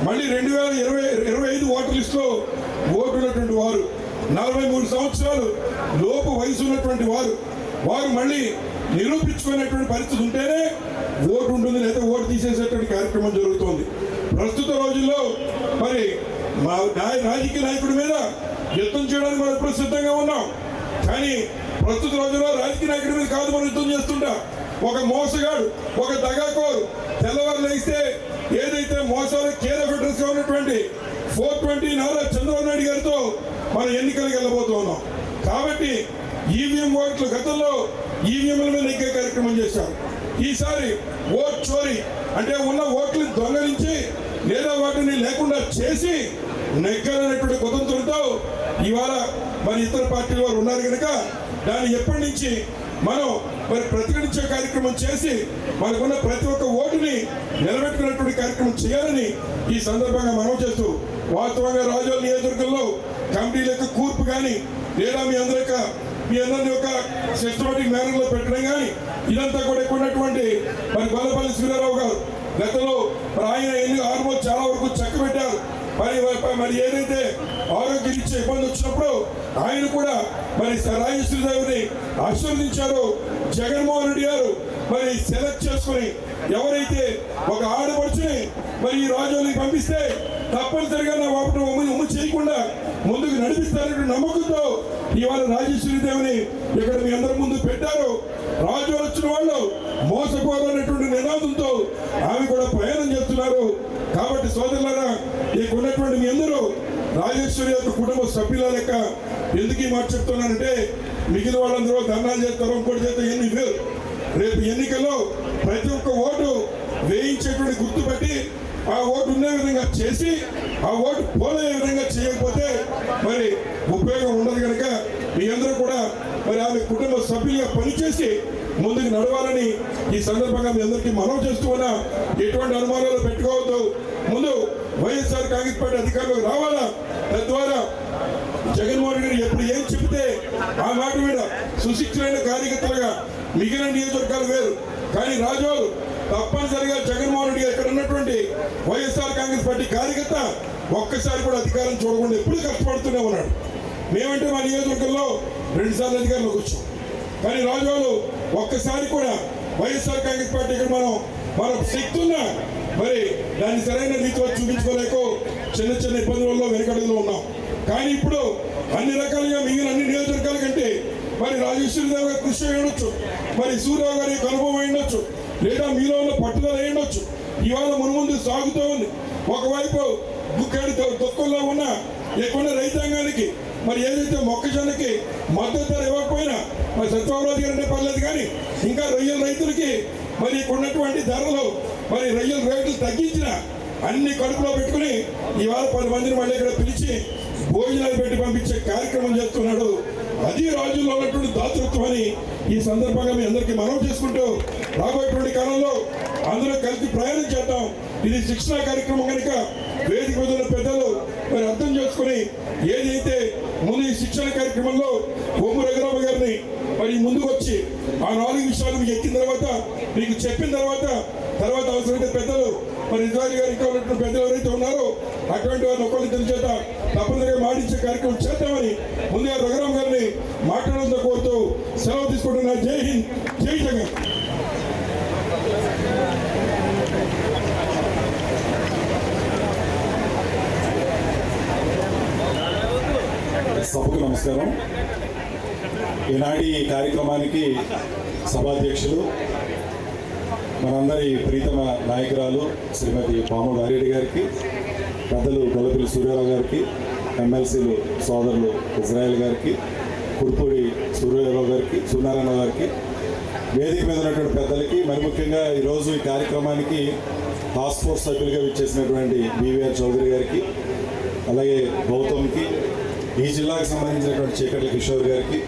S9: మళ్ళీ 2025 ఓటర్ లిస్టులో ఓటు ఉన్నటువంటి వారు, 43 సంవత్సరాలు లోపు వయసు ఉన్నటువంటి వారు మళ్ళీ నిరూపించుకునేటువంటి పరిస్థితి ఉంటేనే ఓటు ఉంటుంది, లేదా ఓటు తీసేసేటువంటి కార్యక్రమం జరుగుతోంది. ప్రస్తుత రోజుల్లో మరి మా రాజకీయ నాయకుడి మీద యుద్ధం చేయడానికి మనం ఎప్పుడు సిద్ధంగా ఉన్నాం. కానీ ప్రస్తుత రోజుల్లో రాజకీయ నాయకుడి మీద కాదు మనం యుద్ధం చేస్తుంటా. ఒక మోసగాడు, ఒక దగాకోరు తెల్లవారు లేస్తే ఏదైతే మోసాలు కేర్ ఆఫ్ అడ్రస్ గా ఉన్నటువంటి 420 నారా చంద్రబాబు నాయుడు గారితో మనం ఎన్నికలకు వెళ్ళబోతూ ఉన్నాం. కాబట్టి ఈవీఎం ఓట్లు గతంలో ఈవీఎంల మీద నెగ్గే కార్యక్రమం చేశారు. ఈసారి ఓట్ చోరీ అంటే ఉన్న ఓట్లు దొంగలించి లేదా వాటిని లేకుండా చేసి నెగ్గాలనేటువంటి కుతంత్రంతో ఇవాళ మరి ఇతర పార్టీల వారు ఉన్నారు కనుక దాన్ని ఎప్పటి నుంచి మనం మరి ప్రతిఘటించే కార్యక్రమం చేసి మనకున్న ప్రతి ఒక్క ఓటుని నిలబెట్టుకున్నటువంటి కార్యక్రమం చేయాలని ఈ సందర్భంగా మనం చేస్తూ, వాస్తవంగా రాజోల్ నియోజకవర్గంలో కమిటీల యొక్క కూర్పు కానీ లేదా మీ అందరిని ఒక సిస్టమేటిక్ మేనర్ లో పెట్టడం కానీ ఇదంతా కూడా ఎక్కువ ఉన్నటువంటి మరి గొల్లపల్లి సూర్యారావు గారు గతంలో మరి ఆయన ఆల్మోస్ట్ చాలా వరకు చక్క పెట్టారు. మరి ఏదైతే ఆరోగ్యం ఇచ్చే ఇబ్బంది వచ్చినప్పుడు ఆయన కూడా మరి రాజేశ్వరిదేవిని ఆశీర్వదించారు. జగన్మోహన్ రెడ్డి గారు మరి సెలెక్ట్ చేసుకుని ఎవరైతే ఒక ఆడపడుచుని మరి ఈ రాజుల్ని పంపిస్తే తప్పనిసరిగా నా వాపటం ఉమ్ము చేయకుండా ముందుకు నడిపిస్తారనే నమ్మకంతో ఇవాళ రాజేశ్వరిదేవిని ఇక్కడ మీ అందరి ముందు పెట్టారు. రాజు వచ్చిన వాళ్ళు మోసపోరు అనేటువంటి నినాదంతో ఆమె కూడా ప్రయాణం చేస్తున్నారు. కాబట్టి సోదరులారా, ఇక్కడ ఉన్నటువంటి మీ అందరూ రాజేశ్వరి యొక్క కుటుంబ సభ్యుల లెక్క. ఎందుకు ఈ మాట చెప్తున్నానంటే మిగిలిన వాళ్ళందరూ ధర్నాలు చేస్తారు, ఇంకోటి చేస్తే ఎన్ని వేరు. రేపు ఎన్నికల్లో ప్రతి ఒక్క ఓటు వేయించేటువంటి గుర్తుపెట్టి ఆ ఓటు ఉండే విధంగా చేసి ఆ ఓటు పోలే విధంగా చేయకపోతే మరి ఉపయోగం ఉండదు కనుక మీ అందరూ కూడా మరి ఆమె కుటుంబ సభ్యులుగా పనిచేసి ముందుకు నడవాలని ఈ సందర్భంగా మీ అందరికీ మనవి చేస్తూ ఉన్నా. ఎటువంటి అనుమానాలు పెట్టుకోవద్దు. ముందు వైఎస్ఆర్ కాంగ్రెస్ పార్టీ అధికారంలోకి రావాలా, తద్వారా జగన్మోహన్ రెడ్డి ఎప్పుడు ఏం చెబితే ఆ మాట మీద సుశిక్షణ కార్యకర్తలుగా మిగిలిన నియోజకవర్గాలు వేరు, కానీ రాజోలు తప్పనిసరిగా జగన్మోహన్ రెడ్డి ఇక్కడ ఉన్నటువంటి వైఎస్ఆర్ కాంగ్రెస్ పార్టీ కార్యకర్త ఒక్కసారి కూడా అధికారం చూడకుండా ఎప్పుడు కష్టపడుతూనే ఉన్నాడు. మేమంటే మా నియోజకవర్గంలో 2 సార్లు అధికారంలోకి వచ్చాం, కానీ రాజోలు ఒక్కసారి కూడా వైఎస్ఆర్ కాంగ్రెస్ పార్టీ ఇక్కడ మన శక్తి ఉన్నా మరి దాన్ని సరైన రీతిలో చూపించుకోలేక చిన్న చిన్న ఇబ్బందులలో వెనకడుగులో ఉన్నాం. కానీ ఇప్పుడు అన్ని రకాలుగా మిగిలిన అన్ని నియోజకవర్గాల కంటే మరి రాజేశ్వరిదేవి గారి కృషి అయ్యొచ్చు, మరి సూర్యరావు గారి అనుభవం అయ్యొచ్చు, లేదా మీలో ఉన్న పట్టుదల అయ్యొచ్చు. ఇవాళ మున్ముందు సాగుతూ ఉంది. ఒకవైపు గుక్కడి దుఃఖంలో ఉన్న ఎక్కువ రైతాంగానికి మరి ఏదైతే మొక్కజొన్నకి మద్దతు ధర ఇవ్వకపోయినా మరి సత్యబాబు గారు అంటే పర్లేదు, కానీ ఇంకా రొయ్యల రైతులకి మరి ఉన్నటువంటి ధరలు మరి రొయ్యల రేట్లు తగ్గించిన అన్ని కడుపులో పెట్టుకుని ఇవాళ 10 మందిని మళ్ళీ ఇక్కడ పిలిచి భోజనాలు పెట్టి పంపించే కార్యక్రమం చేస్తున్నాడు. అది రాజుల్లో ఉన్నటువంటి దాతృత్వం అని ఈ సందర్భంగా మీ అందరికీ మనవి చేసుకుంటూ రాబోయేటువంటి కాలంలో అందరూ కలిసి ప్రయాణం చేద్దాం. ఇది శిక్షణ కార్యక్రమం కనుక వేదిక మీద ఉన్న పెద్దలు మరి అర్థం చేసుకుని ఏదైతే ముందు ఈ శిక్షణ కార్యక్రమంలో ఓము రఘురామ గారిని మరి ముందుకు వచ్చి ఆ 4 విషయాలు మీకు ఎక్కిన తర్వాత మీకు చెప్పిన తర్వాత అవసరమైతే పెద్దలు మరి ఇజ్రాయిల్ గారు ఇంకా ఉన్నటువంటి పెద్దలు ఎవరైతే ఉన్నారో అటువంటి వారిని ఒకళ్ళిద్దరి చేత తప్పనిసరిగా మాటించే కార్యక్రమం చేద్దామని ముందుగా రఘురామ గారిని మాట్లాడంతో కోరుతూ సెలవు తీసుకుంటున్నా. జై హింద్, జై జగన్.
S6: సభకు నమస్కారం. ఈనాటి కార్యక్రమానికి సభాధ్యక్షులు మనందరి ప్రీతమ నాయకురాలు శ్రీమతి పాము వారెడ్డి గారికి, పెద్దలు గొల్లపల్లి సూర్యారావు గారికి, ఎమ్మెల్సీలు సోదరులు ఇజ్రాయెల్ గారికి, కుర్పూడి సూర్యారావు గారికి, సూర్యనారాయణ గారికి, వేదిక మీద ఉన్నటువంటి పెద్దలకి, మరి ముఖ్యంగా ఈరోజు ఈ కార్యక్రమానికి టాస్క్ ఫోర్స్ సభ్యులుగా విచ్చేసినటువంటి బీవీఆర్ చౌదరి గారికి, అలాగే గౌతమ్కి, ఈ జిల్లాకు సంబంధించినటువంటి చీకట్ల కిషోర్ గారికి,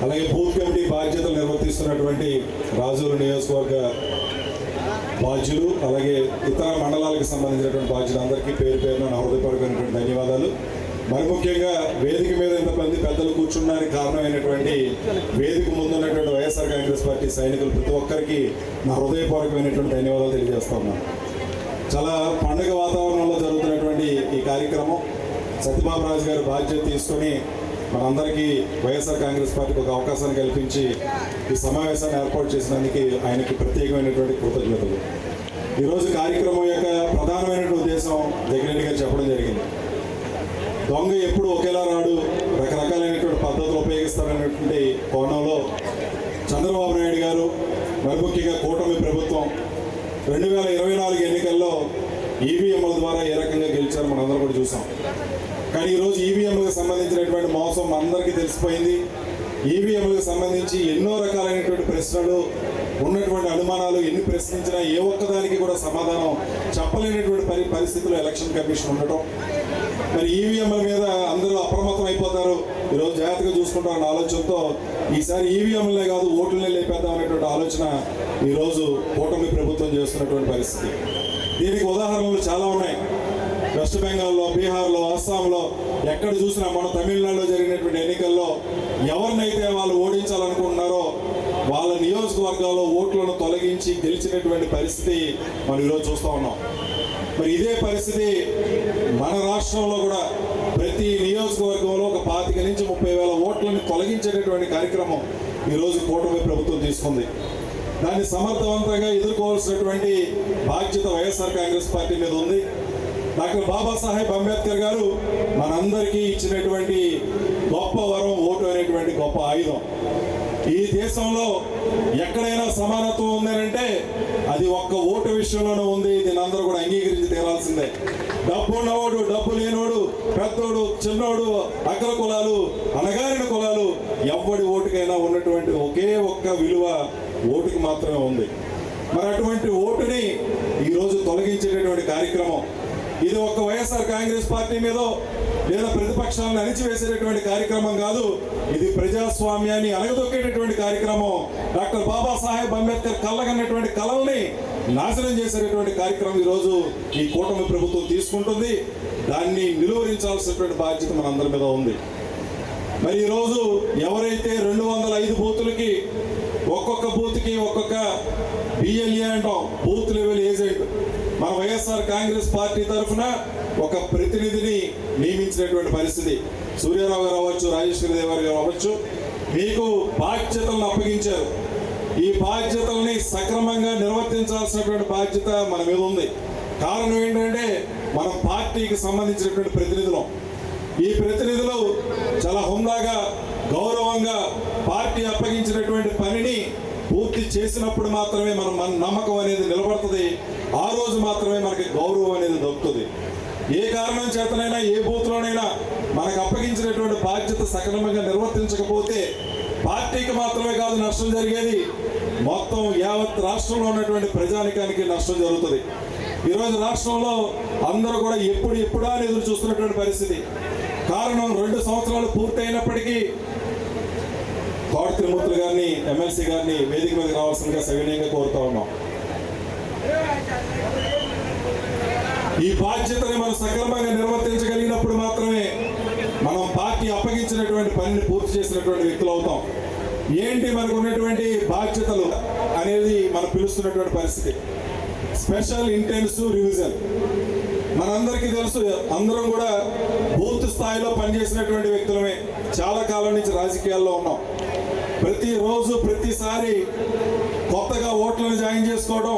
S6: అలాగే బూత్ కమిటీ బాధ్యతలు నిర్వర్తిస్తున్నటువంటి రాజూరు నియోజకవర్గ బాధ్యులు, అలాగే ఇతర మండలాలకు సంబంధించినటువంటి బాధ్యులందరికీ పేరు పేరున నా హృదయపూర్వకమైనటువంటి ధన్యవాదాలు. మరి ముఖ్యంగా వేదిక మీద ఇంతమంది పెద్దలు కూర్చున్నానికి కారణమైనటువంటి వేదిక ముందు ఉన్నటువంటి వైఎస్ఆర్ కాంగ్రెస్ పార్టీ సైనికులు ప్రతి ఒక్కరికి నా హృదయపూర్వకమైనటువంటి ధన్యవాదాలు తెలియజేస్తా ఉన్నాను. చాలా పండుగ వాతావరణంలో జరుగుతున్నటువంటి ఈ కార్యక్రమం సత్యబాబు రాజు గారు బాధ్యత తీసుకొని మనందరికీ వైఎస్ఆర్ కాంగ్రెస్ పార్టీకి ఒక అవకాశాన్ని కల్పించి ఈ సమావేశాన్ని ఏర్పాటు చేసినందుకు ఆయనకి ప్రత్యేకమైనటువంటి కృతజ్ఞతలు. ఈరోజు కార్యక్రమం యొక్క ప్రధానమైనటువంటి ఉద్దేశం జగన్రెడ్డి చెప్పడం జరిగింది. దొంగ ఎప్పుడు ఒకేలా రాడు, రకరకాలైనటువంటి పద్ధతులు ఉపయోగిస్తారనేటువంటి కోణం చంద్రబాబు నాయుడు గారు, మరి ముఖ్యంగా కూటమి ప్రభుత్వం 2024 ఎన్నికల్లో ఈవీఎంల ద్వారా ఏ రకంగా గెలిచారో మనందరం కూడా చూసాం. కానీ ఈరోజు ఈవీఎంలకు సంబంధించినటువంటి మోసం అందరికీ తెలిసిపోయింది. ఈవీఎంలకు సంబంధించి ఎన్నో రకాలైనటువంటి ప్రశ్నలు, ఉన్నటువంటి అనుమానాలు, ఎన్ని ప్రశ్నించినా ఏ ఒక్కదానికి కూడా సమాధానం చెప్పలేనటువంటి పరిస్థితుల్లో ఎలక్షన్ కమిషన్ ఉండటం. మరి ఈవీఎంల మీద అందరూ అప్రమత్తం అయిపోతారు, ఈరోజు జాగ్రత్తగా చూసుకుంటారన్న ఆలోచనతో ఈసారి ఈవీఎంలనే కాదు ఓట్లనే లేపేద్దాం అనేటువంటి ఆలోచన ఈరోజు కూటమి ప్రభుత్వం చేస్తున్నటువంటి పరిస్థితి. దీనికి ఉదాహరణలు చాలా ఉన్నాయి. వెస్ట్ బెంగాల్లో, బీహార్లో, అస్సాంలో ఎక్కడ చూసినా, మన తమిళనాడులో జరిగినటువంటి ఎన్నికల్లో ఎవరినైతే వాళ్ళు ఓడించాలనుకుంటున్నారో వాళ్ళ నియోజకవర్గాల్లో ఓట్లను తొలగించి గెలిచినటువంటి పరిస్థితి మనం ఈరోజు చూస్తూ ఉన్నాం. మరి ఇదే పరిస్థితి మన రాష్ట్రంలో కూడా ప్రతి నియోజకవర్గంలో ఒక 25 నుంచి 30 వేల ఓట్లను తొలగించేటటువంటి కార్యక్రమం ఈరోజు కూటమి ప్రభుత్వం తీసుకుంది. దాన్ని సమర్థవంతంగా ఎదుర్కోవాల్సినటువంటి బాధ్యత వైఎస్ఆర్ కాంగ్రెస్ పార్టీ మీద ఉంది. డాక్టర్ బాబాసాహెబ్ అంబేద్కర్ గారు మనందరికీ ఇచ్చినటువంటి గొప్ప వరం ఓటు అనేటువంటి గొప్ప ఆయుధం. ఈ దేశంలో ఎక్కడైనా సమానత్వం ఉందనంటే అది ఒక్క ఓటు విషయంలోనే ఉంది. దీని అందరూ కూడా అంగీకరించి తీరాల్సిందే. డబ్బు ఉన్నవాడు, డబ్బు లేనోడు, పెద్దోడు, చిన్నోడు, అగ్ర కులాలు, అణగారిన కులాలు, ఎవడి ఓటుకైనా ఉన్నటువంటి ఒకే ఒక్క విలువ ఓటుకి మాత్రమే ఉంది. మరి అటువంటి ఓటుని ఈరోజు తొలగించేటటువంటి కార్యక్రమం ఇది ఒక్క వైఎస్ఆర్ కాంగ్రెస్ పార్టీ మీద లేదా ప్రతిపక్షాలను అణిచివేసేటటువంటి కార్యక్రమం కాదు. ఇది ప్రజాస్వామ్యాన్ని అణగదొక్కేటటువంటి కార్యక్రమం. డాక్టర్ బాబాసాహెబ్ అంబేద్కర్ కళ్ళగన్నటువంటి కళల్ని నాశనం చేసేటటువంటి కార్యక్రమం ఈరోజు ఈ కూటమి ప్రభుత్వం తీసుకుంటుంది. దాన్ని నిలువరించాల్సినటువంటి బాధ్యత మనందరి మీద ఉంది. మరి ఈరోజు ఎవరైతే 205 బూతులకి ఒక్కొక్క బూత్కి ఒక్కొక్క బిఎల్ఏ అంటాం, బూత్ లెవెల్ ఏజెంట్, మన వైఎస్ఆర్ కాంగ్రెస్ పార్టీ తరఫున ఒక ప్రతినిధిని నియమించినటువంటి పరిస్థితి. సూర్యారావు గారు అవ్వచ్చు, రాజేశ్వరి దేవి గారు అవ్వచ్చు, మీకు బాధ్యతలను అప్పగించారు. ఈ బాధ్యతల్ని సక్రమంగా నిర్వర్తించాల్సినటువంటి బాధ్యత మన మీద ఉంది. కారణం ఏంటంటే మనం పార్టీకి సంబంధించినటువంటి ప్రతినిధులు. ఈ ప్రతినిధులు చాలా హుందాగా, గౌరవంగా పార్టీ అప్పగించినటువంటి పనిని పూర్తి చేసినప్పుడు మాత్రమే మన నమ్మకం అనేది నిలబడుతుంది. ఆ రోజు మాత్రమే మనకి గౌరవం అనేది దొరుకుతుంది. ఏ కారణం చేతనైనా, ఏ బూత్లోనైనా మనకు అప్పగించినటువంటి బాధ్యత సక్రమంగా నిర్వర్తించకపోతే పార్టీకి మాత్రమే కాదు నష్టం జరిగేది, మొత్తం యావత్ రాష్ట్రంలో ఉన్నటువంటి ప్రజానికానికి నష్టం జరుగుతుంది. ఈరోజు రాష్ట్రంలో అందరూ కూడా ఎప్పుడా అని ఎదురు చూస్తున్నటువంటి పరిస్థితి. కారణం 2 సంవత్సరాలు పూర్తయినప్పటికీ తోట త్రిమూర్తులు గారిని, ఎమ్మెల్సీ గారిని వేదిక మీద రావాల్సిందిగా సవినయంగా కోరుతా ఉన్నాం. ఈ బాధ్యతని మనం సక్రమంగా నిర్వర్తించగలిగినప్పుడు మాత్రమే మనం పార్టీ అప్పగించినటువంటి పనిని పూర్తి చేసినటువంటి వ్యక్తులు అవుతాం. ఏంటి మనకు ఉన్నటువంటి బాధ్యతలు అనేది మనం పిలుస్తున్నటువంటి పరిస్థితి. స్పెషల్ ఇంటెన్సివ్ రివిజన్ మనందరికీ తెలుసు. అందరం కూడా బూత్ స్థాయిలో పనిచేసినటువంటి వ్యక్తులమే. చాలా కాలం నుంచి రాజకీయాల్లో ఉన్నాం. ప్రతిరోజు ప్రతిసారి కొత్తగా ఓట్లను జాయిన్ చేసుకోవడం,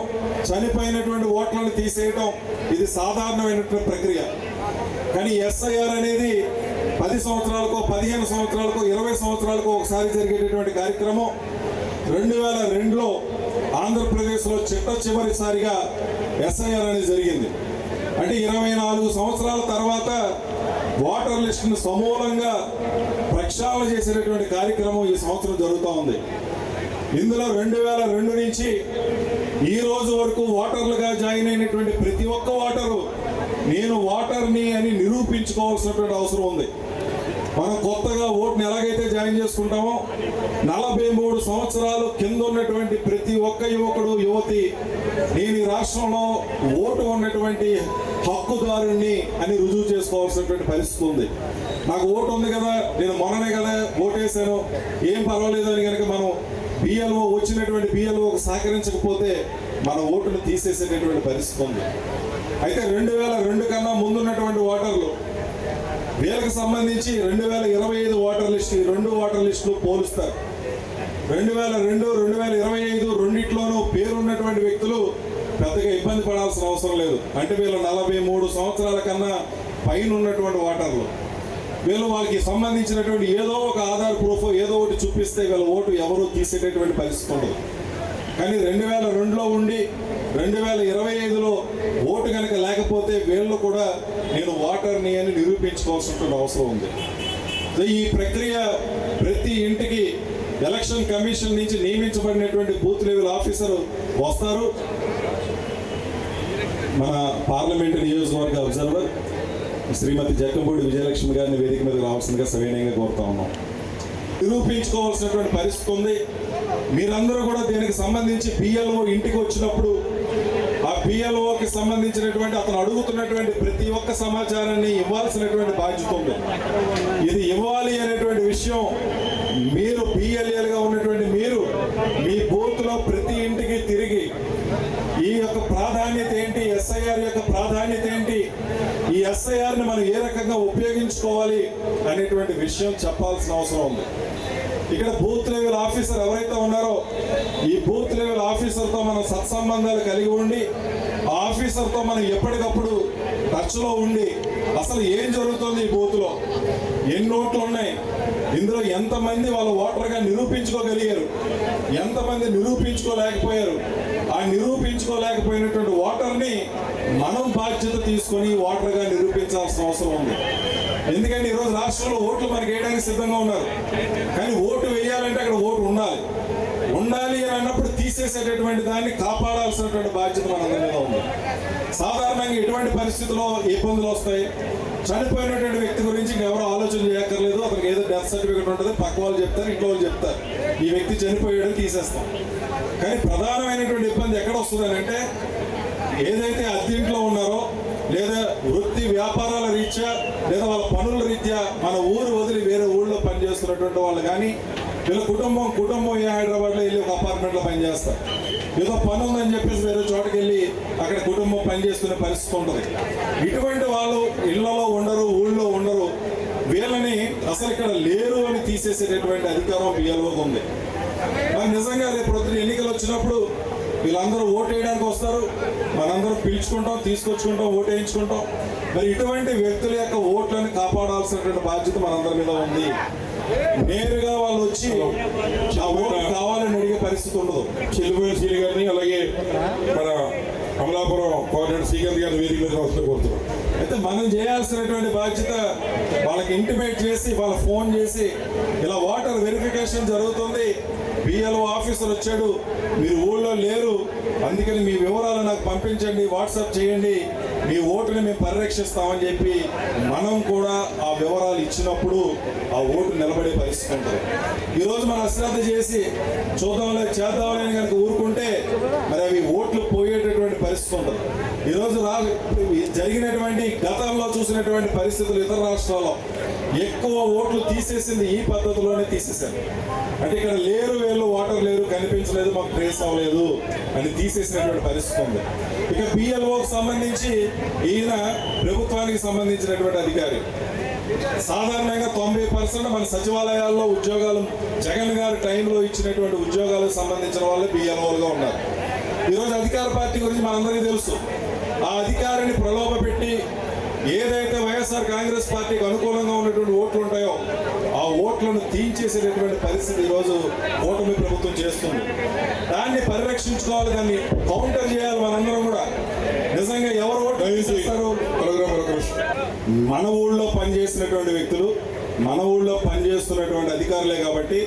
S6: చనిపోయినటువంటి ఓట్లను తీసేయడం ఇది సాధారణమైనటువంటి ప్రక్రియ. కానీ ఎస్ఐఆర్ అనేది 10 సంవత్సరాలకో, 15 సంవత్సరాలకో, 20 సంవత్సరాలకో ఒకసారి జరిగేటటువంటి కార్యక్రమం. 2002లో ఆంధ్రప్రదేశ్లో చివరిసారిగా ఎస్ఐఆర్ అనేది జరిగింది. అంటే 24 సంవత్సరాల తర్వాత ఓటర్ లిస్టును సమూలంగా ప్రక్షాళన చేసేటటువంటి కార్యక్రమం ఈ సంవత్సరం జరుగుతూ ఉంది. ఇందులో 2002 నుంచి ఈ రోజు వరకు ఓటర్లుగా జాయిన్ అయినటువంటి ప్రతి ఒక్క ఓటరు నేను ఓటర్ని అని నిరూపించుకోవాల్సినటువంటి అవసరం ఉంది. మనం కొత్తగా ఓటుని ఎలాగైతే జాయిన్ చేసుకుంటామో 43 సంవత్సరాలు కింద ఉన్నటువంటి ప్రతి ఒక్క యువకుడు, యువతి నేను ఈ రాష్ట్రంలో ఓటు ఉన్నటువంటి హక్కుదారుణ్ణి అని రుజువు చేసుకోవాల్సినటువంటి పరిస్థితి ఉంది. నాకు ఓటు ఉంది కదా, నేను మొన్ననే కదా ఓటేశాను, ఏం పర్వాలేదు అని కనుక మనం బిఎల్ఓ వచ్చినటువంటి బిఎల్ఓకు సహకరించకపోతే మన ఓటును తీసేసేటటువంటి పరిస్థితి ఉంది. అయితే 2002 కన్నా ముందున్నటువంటి ఓటర్లు వీళ్ళకి సంబంధించి 2025 ఓటర్ లిస్టు, ఈ 2 ఓటర్ లిస్టులు పోలుస్తారు. 2002, 2025 రెండిట్లోనూ పేరున్నటువంటి వ్యక్తులు పెద్దగా ఇబ్బంది పడాల్సిన అవసరం లేదు. అంటే వీళ్ళు 43 సంవత్సరాల కన్నా పైన ఉన్నటువంటి ఓటర్లు. వీళ్ళు వాళ్ళకి సంబంధించినటువంటి ఏదో ఒక ఆధార్ ప్రూఫ్ ఏదో ఒకటి చూపిస్తే వీళ్ళ ఓటు ఎవరు తీసేటటువంటి పరిస్థితి ఉండదు. కానీ 2002లో ఉండి 2025లో ఓటు కనుక లేకపోతే వీళ్ళు కూడా నేను ఓటర్ని అని నిరూపించుకోవాల్సిన అవసరం ఉంది. ఈ ప్రక్రియ ప్రతి ఇంటికి ఎలక్షన్ కమిషన్ నుంచి నియమించబడినటువంటి బూత్ లెవెల్ ఆఫీసర్ వస్తారు. మన పార్లమెంటు నియోజకవర్గ అబ్జర్వర్ శ్రీమతి జక్కంపూడి విజయలక్ష్మి గారిని వేదిక మీద రావాల్సిందిగా సవినయంగా కోరుతా ఉన్నాం. నిరూపించుకోవాల్సినటువంటి పరిస్థితి ఉంది. మీరందరూ కూడా దీనికి సంబంధించి పిఎల్ఓ ఇంటికి వచ్చినప్పుడు ఆ పిఎల్ఓకి సంబంధించినటువంటి అతను అడుగుతున్నటువంటి ప్రతి ఒక్క సమాచారాన్ని ఇవ్వాల్సినటువంటి బాధ్యత ఉంది. ఇది ఇవ్వాలి అనేటువంటి విషయం మీరు పిఎల్ఏలుగా ఉన్నటువంటి మీరు మీ బూత్లో ప్రతి ఇంటికి తిరిగి ఈ యొక్క ప్రాధాన్యత ఏంటి, ఎస్ఐఆర్ యొక్క ప్రాధాన్యత ఏంటి, ఈ ఎస్ఐఆర్ని మనం ఏ రకంగా ఉపయోగించుకోవాలి అనేటువంటి విషయం చెప్పాల్సిన అవసరం ఉంది. ఇక్కడ బూత్ లెవెల్ ఆఫీసర్ ఎవరైతే ఉన్నారో ఈ బూత్ లెవెల్ ఆఫీసర్తో మనం సత్సంబంధాలు కలిగి ఉండి ఆ ఆఫీసర్తో మనం ఎప్పటికప్పుడు టచ్లో ఉండి అసలు ఏం జరుగుతుంది ఈ బూత్లో, ఎన్ని ఓట్లు ఉన్నాయి, ఇందులో ఎంతమంది వాళ్ళ ఓటర్గా నిరూపించుకోగలిగారు, ఎంతమంది నిరూపించుకోలేకపోయారు, ఆ నిరూపించుకోలేకపోయినటువంటి ఓటర్ని మనం బాధ్యత తీసుకొని ఓటర్గా నిరూపించాల్సిన అవసరం ఉంది. ఎందుకంటే ఈరోజు రాష్ట్రంలో ఓట్లు మనకి వేయడానికి సిద్ధంగా ఉన్నారు. కానీ ఓటు వేయాలంటే అక్కడ ఓటు ఉండాలి అని అన్నప్పుడు తీసేసేటటువంటి దాన్ని కాపాడాల్సినటువంటి బాధ్యత మనందరి మీద ఉంది. సాధారణంగా ఎటువంటి పరిస్థితుల్లో ఇబ్బందులు వస్తాయి, చనిపోయినటువంటి వ్యక్తి గురించి ఎవరు ఆలోచన చేయక్కర్లేదు. అతనికి ఏదో డెత్ సర్టిఫికేట్ ఉంటుంది, పక్క వాళ్ళు చెప్తారు, ఇంట్లో వాళ్ళు చెప్తారు, ఈ వ్యక్తి చనిపోయాడని తీసేస్తాం. కానీ ప్రధానమైనటువంటి ఇబ్బంది ఎక్కడ వస్తుంది అంటే ఏదైతే అద్దెంట్లో ఉన్నారో లేదా వృత్తి వ్యాపారాల రీత్యా లేదా వాళ్ళ పనుల రీత్యా మన ఊరు వదిలి వేరే ఊళ్ళో పనిచేస్తున్నటువంటి వాళ్ళు కానీ వీళ్ళ కుటుంబం ఏ హైదరాబాద్లో వెళ్ళి ఒక అపార్ట్మెంట్లో పనిచేస్తారు, ఏదో పని ఉందని చెప్పేసి వేరే చోటకి వెళ్ళి అక్కడ కుటుంబం పనిచేసుకునే పరిస్థితి ఉంటుంది. ఇటువంటి వాళ్ళు ఇళ్లలో ఉండరు, ఊళ్ళో ఉండరు, వీళ్ళని అసలు ఇక్కడ లేరు అని తీసేసేటటువంటి అధికారం బిఎల్ఓకి ఉంది. మరి నిజంగా రేపు ప్రొద్దున ఎన్నికలు వచ్చినప్పుడు వీళ్ళందరూ ఓటు వేయడానికి వస్తారు, మనందరం పిలుచుకుంటాం, తీసుకొచ్చుకుంటాం, ఓటు వేయించుకుంటాం. మరి ఇటువంటి వ్యక్తుల యొక్క ఓట్లను కాపాడాల్సినటువంటి బాధ్యత మనందరి మీద ఉంది. నేరుగా వాళ్ళు వచ్చి ఆ ఓటు కావాలని అడిగే పరిస్థితి ఉండదు.
S9: చెల్లిపోయిన సీని గారిని అలాగే మన అమలాపురం కోఆర్డినేటర్ శ్రీకాంత్ గారిని వేదిక మీద రావాల్సిందిగా కోరుతున్నాం.
S6: అయితే మనం చేయాల్సినటువంటి బాధ్యత వాళ్ళకి ఇంటిమేట్ చేసి వాళ్ళ ఫోన్ చేసి ఇలా ఓటర్ వెరిఫికేషన్ జరుగుతుంది, బిఎల్ఓ ఆఫీసర్ వచ్చాడు, మీరు ఊళ్ళో లేరు, అందుకని మీ వివరాలు నాకు పంపించండి, వాట్సాప్ చేయండి, మీ ఓటుని మేము పరిరక్షిస్తామని చెప్పి మనం కూడా ఆ వివరాలు ఇచ్చినప్పుడు ఆ ఓటు నిలబడే పరిస్థితి ఉంటుంది. ఈరోజు మనం అశ్రద్ధ చేసి చేద్దామని కనుక ఊరుకుంటే మరి అవి ఓట్లు పోయేటటువంటి పరిస్థితి ఉంటుంది. ఈరోజు జరిగినటువంటి గతంలో చూసినటువంటి పరిస్థితులు ఇతర రాష్ట్రాల్లో ఎక్కువ ఓట్లు తీసేసింది ఈ పద్ధతిలోనే తీసేశారు. అంటే ఇక్కడ లేరు, వీళ్ళు ఓటర్ లేరు, కనిపించలేదు, మాకు ట్రేస్ అవ్వలేదు అని తీసేసినటువంటి పరిస్థితి ఉంది. ఇక బిఎల్ఓకి సంబంధించి ఈయన ప్రభుత్వానికి సంబంధించినటువంటి అధికారి. సాధారణంగా 90% మన సచివాలయాల్లో ఉద్యోగాలు జగన్ గారి టైంలో ఇచ్చినటువంటి ఉద్యోగాలకు సంబంధించిన వాళ్ళు బిఎల్ఓలుగా ఉన్నారు. ఈరోజు అధికార పార్టీ గురించి మనందరికీ తెలుసు. ఆ అధికారిని ప్రలోభ పెట్టి ఏదైతే వైఎస్ఆర్ కాంగ్రెస్ పార్టీకి అనుకూలంగా ఉన్నటువంటి ఓట్లు ఉంటాయో ఆ ఓట్లను తీయించేసేటటువంటి పరిస్థితి ఈరోజు కూటమి ప్రభుత్వం చేస్తుంది. దాన్ని పరిరక్షించుకోవాలి, దాన్ని కౌంటర్ చేయాలి మనందరం కూడా. నిజంగా ఎవరు ఓట్లు వేస్తారు? మన ఊళ్ళో పనిచేసినటువంటి వ్యక్తులు, మన ఊళ్ళో పనిచేస్తున్నటువంటి అధికారులే కాబట్టి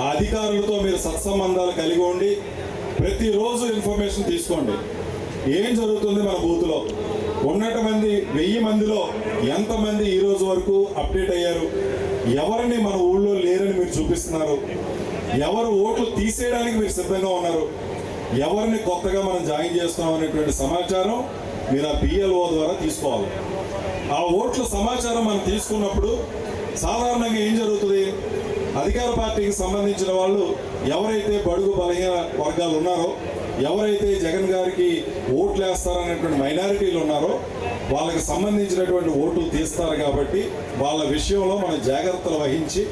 S6: ఆ అధికారులతో మీరు సత్సంబంధాలు కలిగి ఉండి ప్రతిరోజు ఇన్ఫర్మేషన్ తీసుకోండి. ఏం జరుగుతుంది మన బూత్లో, ఉన్నటువంటి 1000 మందిలో ఎంతమంది ఈ రోజు వరకు అప్డేట్ అయ్యారు, ఎవరిని మన ఊళ్ళో లేరని మీరు చూపిస్తున్నారు, ఎవరు ఓట్లు తీసేయడానికి మీరు సిద్ధంగా ఉన్నారు, ఎవరిని కొత్తగా మనం జాయిన్ చేస్తున్నాం అనేటువంటి సమాచారం మీరు ఆ బిఎల్ఓ ద్వారా తీసుకోవాలి. ఆ ఓట్ల సమాచారం మనం తీసుకున్నప్పుడు సాధారణంగా ఏం జరుగుతుంది, అధికార పార్టీకి సంబంధించిన వాళ్ళు ఎవరైతే బడుగు బలహీన వర్గాలు ఉన్నారో, ఎవరైతే జగన్ గారికి ఓట్లు వేస్తారనేటువంటి మైనారిటీలు ఉన్నారో వాళ్ళకి సంబంధించినటువంటి ఓట్లు తీస్తారు. కాబట్టి వాళ్ళ విషయంలో మనం జాగ్రత్తలు వహించి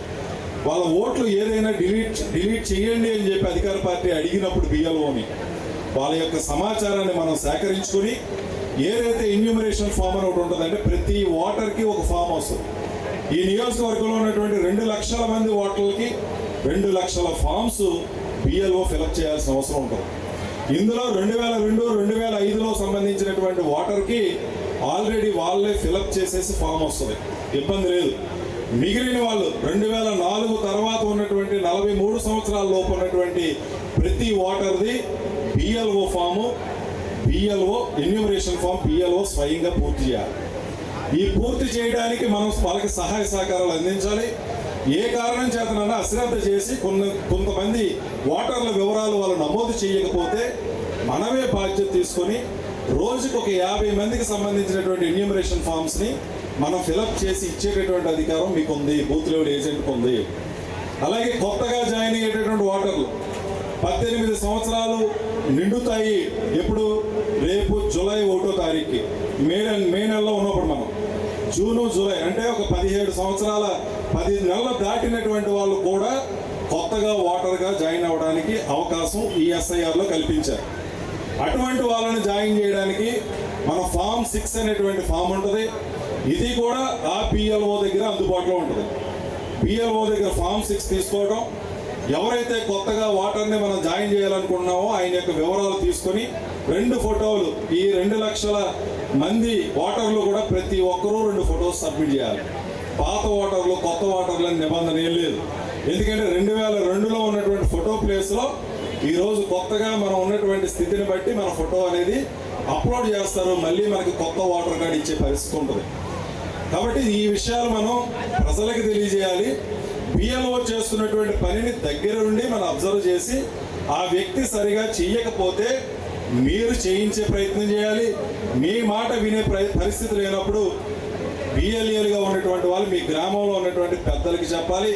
S6: వాళ్ళ ఓట్లు ఏదైనా డిలీట్ చేయండి అని చెప్పి అధికార పార్టీ అడిగినప్పుడు బిఎల్ఓని వాళ్ళ యొక్క సమాచారాన్ని మనం సేకరించుకొని ఏదైతే ఇన్యూమరేషన్ ఫామ్ అని ఒకటి ఉంటుందంటే ప్రతి ఓటర్కి ఒక ఫామ్ వస్తుంది. ఈ నియోజకవర్గంలో ఉన్నటువంటి 2 లక్షల మంది ఓటర్లకి 2 లక్షల ఫామ్స్ బిఎల్ఓ ఫిలప్ చేయాల్సిన అవసరం ఉంటుంది. ఇందులో 2002, 2005లో సంబంధించినటువంటి ఓటర్కి ఆల్రెడీ వాళ్ళే ఫిలప్ చేసేసి ఫామ్ వస్తుంది, ఇబ్బంది లేదు. మిగిలిన వాళ్ళు 2004 తర్వాత ఉన్నటువంటి 43 సంవత్సరాల లోపు ఉన్నటువంటి ప్రతి ఓటర్ది BLO form, BLO enumeration form BLO స్వయంగా పూర్తి చేయాలి. ఈ పూర్తి చేయడానికి మనం వాళ్ళకి సహాయ సహకారాలు అందించాలి. ఏ కారణం చేతనన్నా అశ్రద్ధ చేసి కొంతమంది ఓటర్ల వివరాలు వాళ్ళు నమోదు చేయకపోతే మనమే బాధ్యత తీసుకొని రోజుకు ఒక 50 మందికి సంబంధించినటువంటి ఎన్యూమరేషన్ ఫామ్స్ని మనం ఫిలప్ చేసి ఇచ్చేటటువంటి అధికారం మీకు ఉంది, బూత్ లెవెల్ ఏజెంట్కి ఉంది. అలాగే కొత్తగా జాయిన్ అయ్యేటటువంటి ఓటర్లు 18 సంవత్సరాలు నిండుతాయి. ఎప్పుడు? రేపు జూలై 1వ తారీఖుకి, మే నెలలో ఉన్నప్పుడు మనం జూను జూలై అంటే ఒక 17 సంవత్సరాల 10 నెలలు దాటినటువంటి వాళ్ళు కూడా కొత్తగా ఓటర్గా జాయిన్ అవ్వడానికి అవకాశం ఈ ఎస్ఐఆర్లో కల్పించారు. అటువంటి వాళ్ళని జాయిన్ చేయడానికి మన ఫామ్ 6 అనేటువంటి ఫామ్ ఉంటుంది. ఇది కూడా ఆ బిఎల్ఓ దగ్గర అందుబాటులో ఉంటుంది. బిఎల్ఓ దగ్గర ఫామ్ 6 తీసుకోవడం, ఎవరైతే కొత్తగా ఓటర్ని మనం జాయిన్ చేయాలనుకుంటున్నామో ఆయన యొక్క వివరాలు తీసుకొని 2 ఫోటోలు, ఈ 2 లక్షల మంది ఓటర్లు కూడా ప్రతి ఒక్కరూ 2 ఫోటోస్ సబ్మిట్ చేయాలి. పాత ఓటర్లు కొత్త ఓటర్లు అని నిబంధన ఏం లేదు. ఎందుకంటే 2002లో ఉన్నటువంటి ఫోటో ప్లేస్లో ఈరోజు కొత్తగా మనం ఉన్నటువంటి స్థితిని బట్టి మన ఫోటో అనేది అప్లోడ్ చేస్తారు. మళ్ళీ మనకి కొత్త ఓటర్ కార్డు ఇచ్చే పరిస్థితి ఉంటుంది. కాబట్టి ఈ విషయాలు మనం ప్రజలకు తెలియజేయాలి. బిఎల్ఓ చేస్తున్నటువంటి పనిని దగ్గర నుండి మనం అబ్జర్వ్ చేసి ఆ వ్యక్తి సరిగా చెయ్యకపోతే మీరు చేయించే ప్రయత్నం చేయాలి. మీ మాట వినే పరిస్థితి లేనప్పుడు బిఎల్ఏలుగా ఉన్నటువంటి వాళ్ళు మీ గ్రామంలో ఉన్నటువంటి పెద్దలకి చెప్పాలి.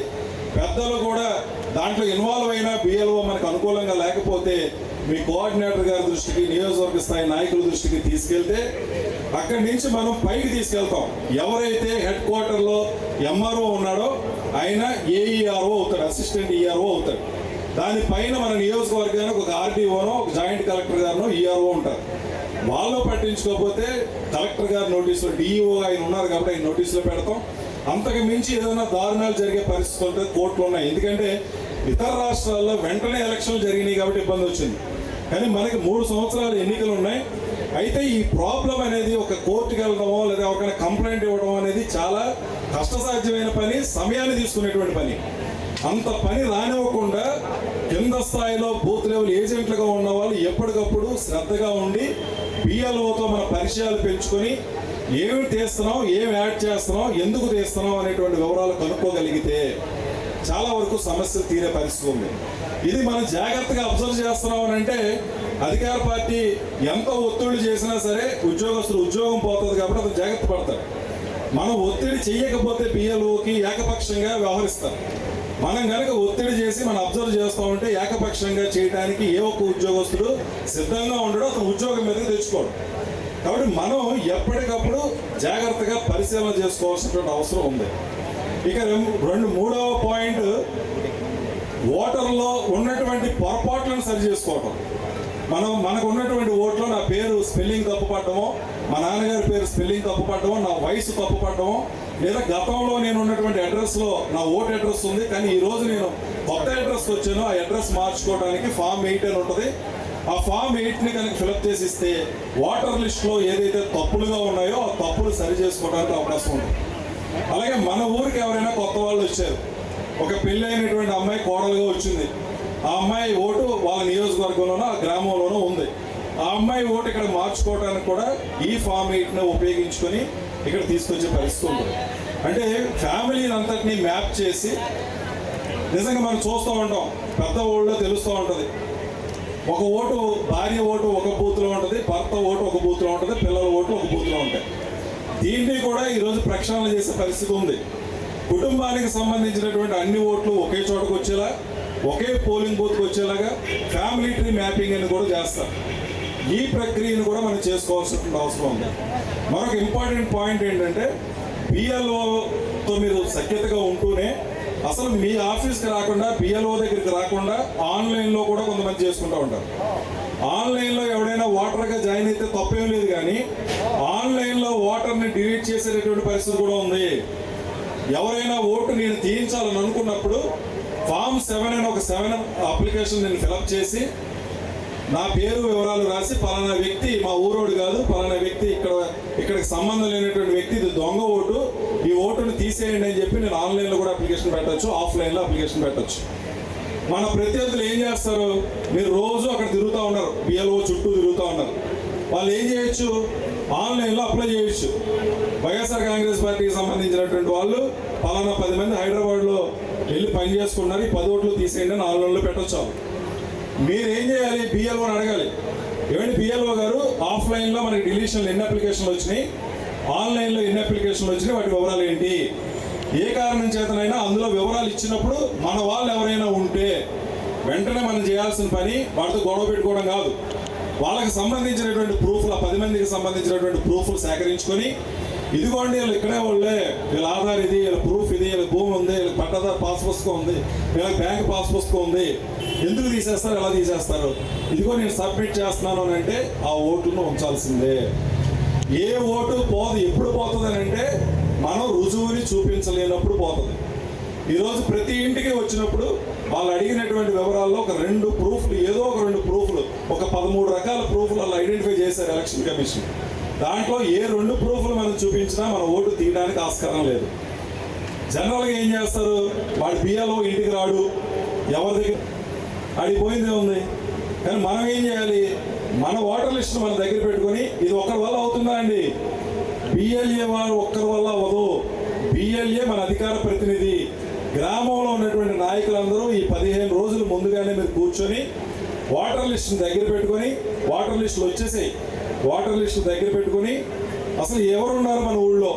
S6: పెద్దలు కూడా దాంట్లో ఇన్వాల్వ్ అయినా బిఎల్ఓ మనకు అనుకూలంగా లేకపోతే మీ కోఆర్డినేటర్ గారి దృష్టికి, నియోజకవర్గ స్థాయి నాయకుల దృష్టికి తీసుకెళ్తే అక్కడి నుంచి మనం పైకి తీసుకెళ్తాం. ఎవరైతే హెడ్ క్వార్టర్లో ఎంఆర్ఓ ఉన్నాడో ఆయన ఏఈఆర్ఓ అవుతాడు, అసిస్టెంట్ ఈఆర్ఓ అవుతాడు. దానిపైన మన నియోజకవర్గానికి ఒక ఆర్డీఓనో, ఒక జాయింట్ కలెక్టర్ గారినో ఈఆర్ఓ ఉంటారు. వాళ్ళు పట్టించుకోకపోతే కలెక్టర్ గారి నోటీసులో, డిఈఓ ఆయన ఉన్నారు కాబట్టి ఆయన నోటీసులో పెడతాం. అంతకు మించి ఏదైనా దారుణాలు జరిగే పరిస్థితులు ఉంటే కోర్టులు ఉన్నాయి. ఎందుకంటే ఇతర రాష్ట్రాల్లో వెంటనే ఎలక్షన్లు జరిగినాయి కాబట్టి ఇబ్బంది వచ్చింది. కానీ మనకి 3 సంవత్సరాలు ఎన్నికలు ఉన్నాయి. అయితే ఈ ప్రాబ్లం అనేది ఒక కోర్టుకి వెళ్ళడమో లేదా ఒక కంప్లైంట్ ఇవ్వడం అనేది చాలా కష్టసాధ్యమైన పని, సమయాన్ని తీసుకునేటువంటి పని. అంత పని రానివ్వకుండా కింద స్థాయిలో బూత్ లెవెల్ ఏజెంట్లుగా ఉన్న వాళ్ళు ఎప్పటికప్పుడు శ్రద్ధగా ఉండి బిఎల్ఓతో మన పరిచయాలు పెంచుకొని ఏమి తీస్తున్నాం, ఏమి యాడ్ చేస్తున్నాం, ఎందుకు తీస్తున్నాం అనేటువంటి వివరాలు కనుక్కోగలిగితే చాలా వరకు సమస్యలు తీరే పరిస్థితి ఉంది. ఇది మనం జాగ్రత్తగా అబ్జర్వ్ చేస్తున్నాం అని అంటే అధికార పార్టీ ఎంత ఒత్తిడి చేసినా సరే ఉద్యోగస్తులు ఉద్యోగం పోతుంది కాబట్టి అది జాగ్రత్త పడతారు. మనం ఒత్తిడి చేయకపోతే బిఎల్ఓకి ఏకపక్షంగా వ్యవహరిస్తారు. మనం కనుక ఒత్తిడి చేసి మనం అబ్జర్వ్ చేస్తూ ఉంటే ఏకపక్షంగా చేయడానికి ఏ ఒక్క ఉద్యోగస్తుడు సిద్ధంగా ఉండడం, అతను ఉద్యోగం మీదకి తెచ్చుకోవడం. కాబట్టి మనం ఎప్పటికప్పుడు జాగ్రత్తగా పరిశీలన చేసుకోవాల్సినటువంటి అవసరం ఉంది. ఇక మూడవ పాయింట్, ఓటర్లో ఉన్నటువంటి పొరపాట్లను సరి చేసుకోవటం. మనకు ఉన్నటువంటి ఓట్లో నా పేరు స్పెల్లింగ్ తప్పుపడటమో, మా నాన్నగారి పేరు స్పెల్లింగ్ తప్పుపడటమో, నా వయసు తప్పుపడటమో, లేదా గతంలో నేను ఉన్నటువంటి అడ్రస్లో నా ఓట్ అడ్రస్ ఉంది కానీ ఈరోజు నేను కొత్త అడ్రస్కి వచ్చాను, ఆ అడ్రస్ మార్చుకోవడానికి ఫామ్ 8 అని ఉంటుంది. ఆ ఫామ్ 8ని కనుక ఫిలప్ చేసి ఇస్తే ఓటర్ లిస్టులో ఏదైతే తప్పులుగా ఉన్నాయో ఆ తప్పులు సరి చేసుకోవడానికి అవకాశం ఉంది. అలాగే మన ఊరికి ఎవరైనా కొత్త వాళ్ళు వచ్చారు, ఒక పెళ్ళి అయినటువంటి అమ్మాయి కోడలుగా వచ్చింది, ఆ అమ్మాయి ఓటు వాళ్ళ నియోజకవర్గంలోనో ఆ గ్రామంలోనో ఉంది. ఆ అమ్మాయి ఓటు ఇక్కడ మార్చుకోవడానికి కూడా ఈ ఫామ్ 8ని ఉపయోగించుకొని ఇక్కడ తీసుకొచ్చే పరిస్థితి ఉంటుంది. అంటే ఫ్యామిలీని అంతటినీ మ్యాప్ చేసి నిజంగా మనం చూస్తూ ఉంటాం, పెద్ద ఊళ్ళో తెలుస్తూ ఉంటుంది. ఒక ఓటు, భార్య ఓటు ఒక బూత్లో ఉంటుంది, భర్త ఓటు ఒక బూత్లో ఉంటుంది, పిల్లల ఓటు ఒక బూత్లో ఉంటాయి. దీన్ని కూడా ఈరోజు ప్రక్షాళన చేసే పరిస్థితి ఉంది. కుటుంబానికి సంబంధించినటువంటి అన్ని ఓట్లు ఒకే చోటకు వచ్చేలా, ఒకే పోలింగ్ బూత్కి వచ్చేలాగా ఫ్యామిలీ ట్రీ మ్యాపింగ్ అని కూడా చేస్తారు. ఈ ప్రక్రియను కూడా మనం చేసుకోవాల్సిన అవసరం ఉంది. మరొక ఇంపార్టెంట్ పాయింట్ ఏంటంటే బిఎల్ఓతో మీరు సఖ్యతగా ఉంటూనే అసలు మీ ఆఫీస్కి రాకుండా, బిఎల్ఓ దగ్గరికి రాకుండా ఆన్లైన్లో కూడా కొంతమంది చేసుకుంటూ ఉంటారు. ఆన్లైన్లో ఎవడైనా ఓటర్గా జాయిన్ అయితే తప్పేం లేదు, కానీ ఆన్లైన్లో ఓటర్ని డిలీట్ చేసేటటువంటి పరిస్థితి కూడా ఉంది. ఎవరైనా ఓటు నేను తీయించాలని అనుకున్నప్పుడు ఫామ్ 7 అని ఒక 7 అప్లికేషన్ నేను ఫిలప్ చేసి నా పేరు వివరాలు రాసి పలానా వ్యక్తి మా ఊరోడు కాదు, పలానా వ్యక్తి ఇక్కడికి సంబంధం లేనటువంటి వ్యక్తి, ఇది దొంగ ఓటు, ఈ ఓటును తీసేయండి అని చెప్పి నేను ఆన్లైన్లో కూడా అప్లికేషన్ పెట్టచ్చు, ఆఫ్లైన్లో అప్లికేషన్ పెట్టచ్చు. మన ప్రత్యర్థులు ఏం చేస్తారు, మీరు రోజు అక్కడ తిరుగుతూ ఉన్నారు, బిఎల్ఓ చుట్టూ తిరుగుతూ ఉన్నారు. వాళ్ళు ఏం చేయొచ్చు, ఆన్లైన్లో అప్లై చేయొచ్చు. వైఎస్ఆర్ కాంగ్రెస్ పార్టీకి సంబంధించినటువంటి వాళ్ళు పలానా 10 మంది హైదరాబాద్లో వెళ్ళి పని చేసుకున్నారు, ఈ 10 ఓట్లు తీసేయండి అని ఆన్లైన్లో పెట్టచ్చు. మీరేం చేయాలి, బిఎల్ఓని అడగాలి, ఏమంటే బిఎల్ఓ గారు ఆఫ్లైన్లో మనకి డిలీషన్లు ఎన్ని అప్లికేషన్లు వచ్చినాయి, ఆన్లైన్లో ఎన్ని అప్లికేషన్లు వచ్చినాయి, వాటి వివరాలు ఏంటి, ఏ కారణం చేతనైనా అందులో వివరాలు ఇచ్చినప్పుడు మన వాళ్ళు ఎవరైనా ఉంటే వెంటనే మనం చేయాల్సిన పని వాటితో గొడవ పెట్టుకోవడం కాదు, వాళ్ళకి సంబంధించినటువంటి ప్రూఫ్లు, 10 మందికి సంబంధించినటువంటి ప్రూఫ్లు సేకరించుకొని, ఇదిగోండి వీళ్ళు ఇక్కడే వాళ్ళే, వీళ్ళ ఆధార్ ఇది, వీళ్ళ ప్రూఫ్ ఇది, వీళ్ళ భూమి ఉంది, వీళ్ళకి పట్టాదారు పాస్ పుస్తకం ఉంది, వీళ్ళకి బ్యాంక్ పాస్ పుస్తకం ఉంది, ఎందుకు తీసేస్తారు, ఎలా తీసేస్తారు, ఇదిగో నేను సబ్మిట్ చేస్తున్నాను అని అంటే ఆ ఓటును ఉంచాల్సిందే. ఏ ఓటు పోదు, ఎప్పుడు పోతుంది అని అంటే మనం రుజువుని చూపించలేనప్పుడు పోతుంది. ఈరోజు ప్రతి ఇంటికి వచ్చినప్పుడు వాళ్ళు అడిగినటువంటి వివరాల్లో ఒక 2 ప్రూఫ్లు, ఏదో ఒక 2 ప్రూఫ్లు, ఒక 13 రకాల ప్రూఫ్లు వాళ్ళు ఐడెంటిఫై చేశారు ఎలక్షన్ కమిషన్. దాంట్లో ఏ 2 ప్రూఫ్లు మనం చూపించినా మన ఓటు తీయడానికి ఆస్కారం లేదు. జనరల్గా ఏం చేస్తారు, వాడి బియ్యాలో ఇంటికి రాడు, ఎవరి దగ్గర అడిగిపోయిందే ఉంది. కానీ మనం ఏం చేయాలి, మన ఓటర్ లిస్ట్ మన దగ్గర పెట్టుకొని, ఇది ఒక్కరి వల్ల అవుతుందా అండి, బిఎల్ఏ వారు ఒక్కరి వల్ల అవ్వదు, బిఎల్ఏ మన అధికార ప్రతినిధి. గ్రామంలో ఉన్నటువంటి నాయకులందరూ ఈ 15 రోజులు ముందుగానే మీరు కూర్చొని ఓటర్ లిస్ట్ని దగ్గర పెట్టుకొని, ఓటర్ లిస్టులు వచ్చేసాయి, ఓటర్ లిస్టు దగ్గర పెట్టుకొని అసలు ఎవరున్నారు మన ఊళ్ళో,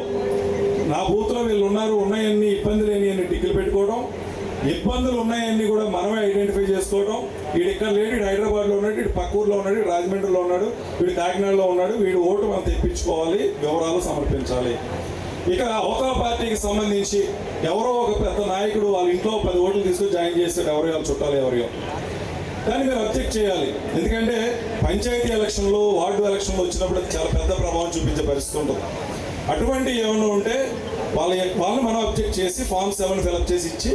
S6: నా బూత్లో వీళ్ళు ఉన్నారు, ఉన్నాయన్ని ఇబ్బంది లేని అన్ని టిక్కులు పెట్టుకోవడం, ఇబ్బందులు ఉన్నాయన్నీ కూడా మనమే ఐడెంటిఫై చేసుకోవడం. వీడు ఇక్కడ లేడు, వీడు హైదరాబాద్లో ఉన్నాడు, వీడు పక్క ఊర్లో ఉన్నాడు, వీడు రాజమండ్రిలో ఉన్నాడు, వీడు కాకినాడలో ఉన్నాడు, వీడు ఓటు మనం తెప్పించుకోవాలి, వివరాలు సమర్పించాలి. ఇక అవతల పార్టీకి సంబంధించి ఎవరో ఒక పెద్ద నాయకుడు వాళ్ళ ఇంట్లో 10 ఓట్లు తీసుకొని జాయిన్ చేస్తాడు, ఎవరో చుట్టాలి ఎవరియో, కానీ మీరు అబ్జెక్ట్ చేయాలి. ఎందుకంటే పంచాయతీ ఎలక్షన్లు, వార్డు ఎలక్షన్లు వచ్చినప్పుడు చాలా పెద్ద ప్రభావం చూపించే పరిస్థితి ఉంటుంది. అటువంటి ఏమైనా ఉంటే వాళ్ళని మనం అబ్జెక్ట్ చేసి ఫామ్ 7 ఫిలప్ చేసి ఇచ్చి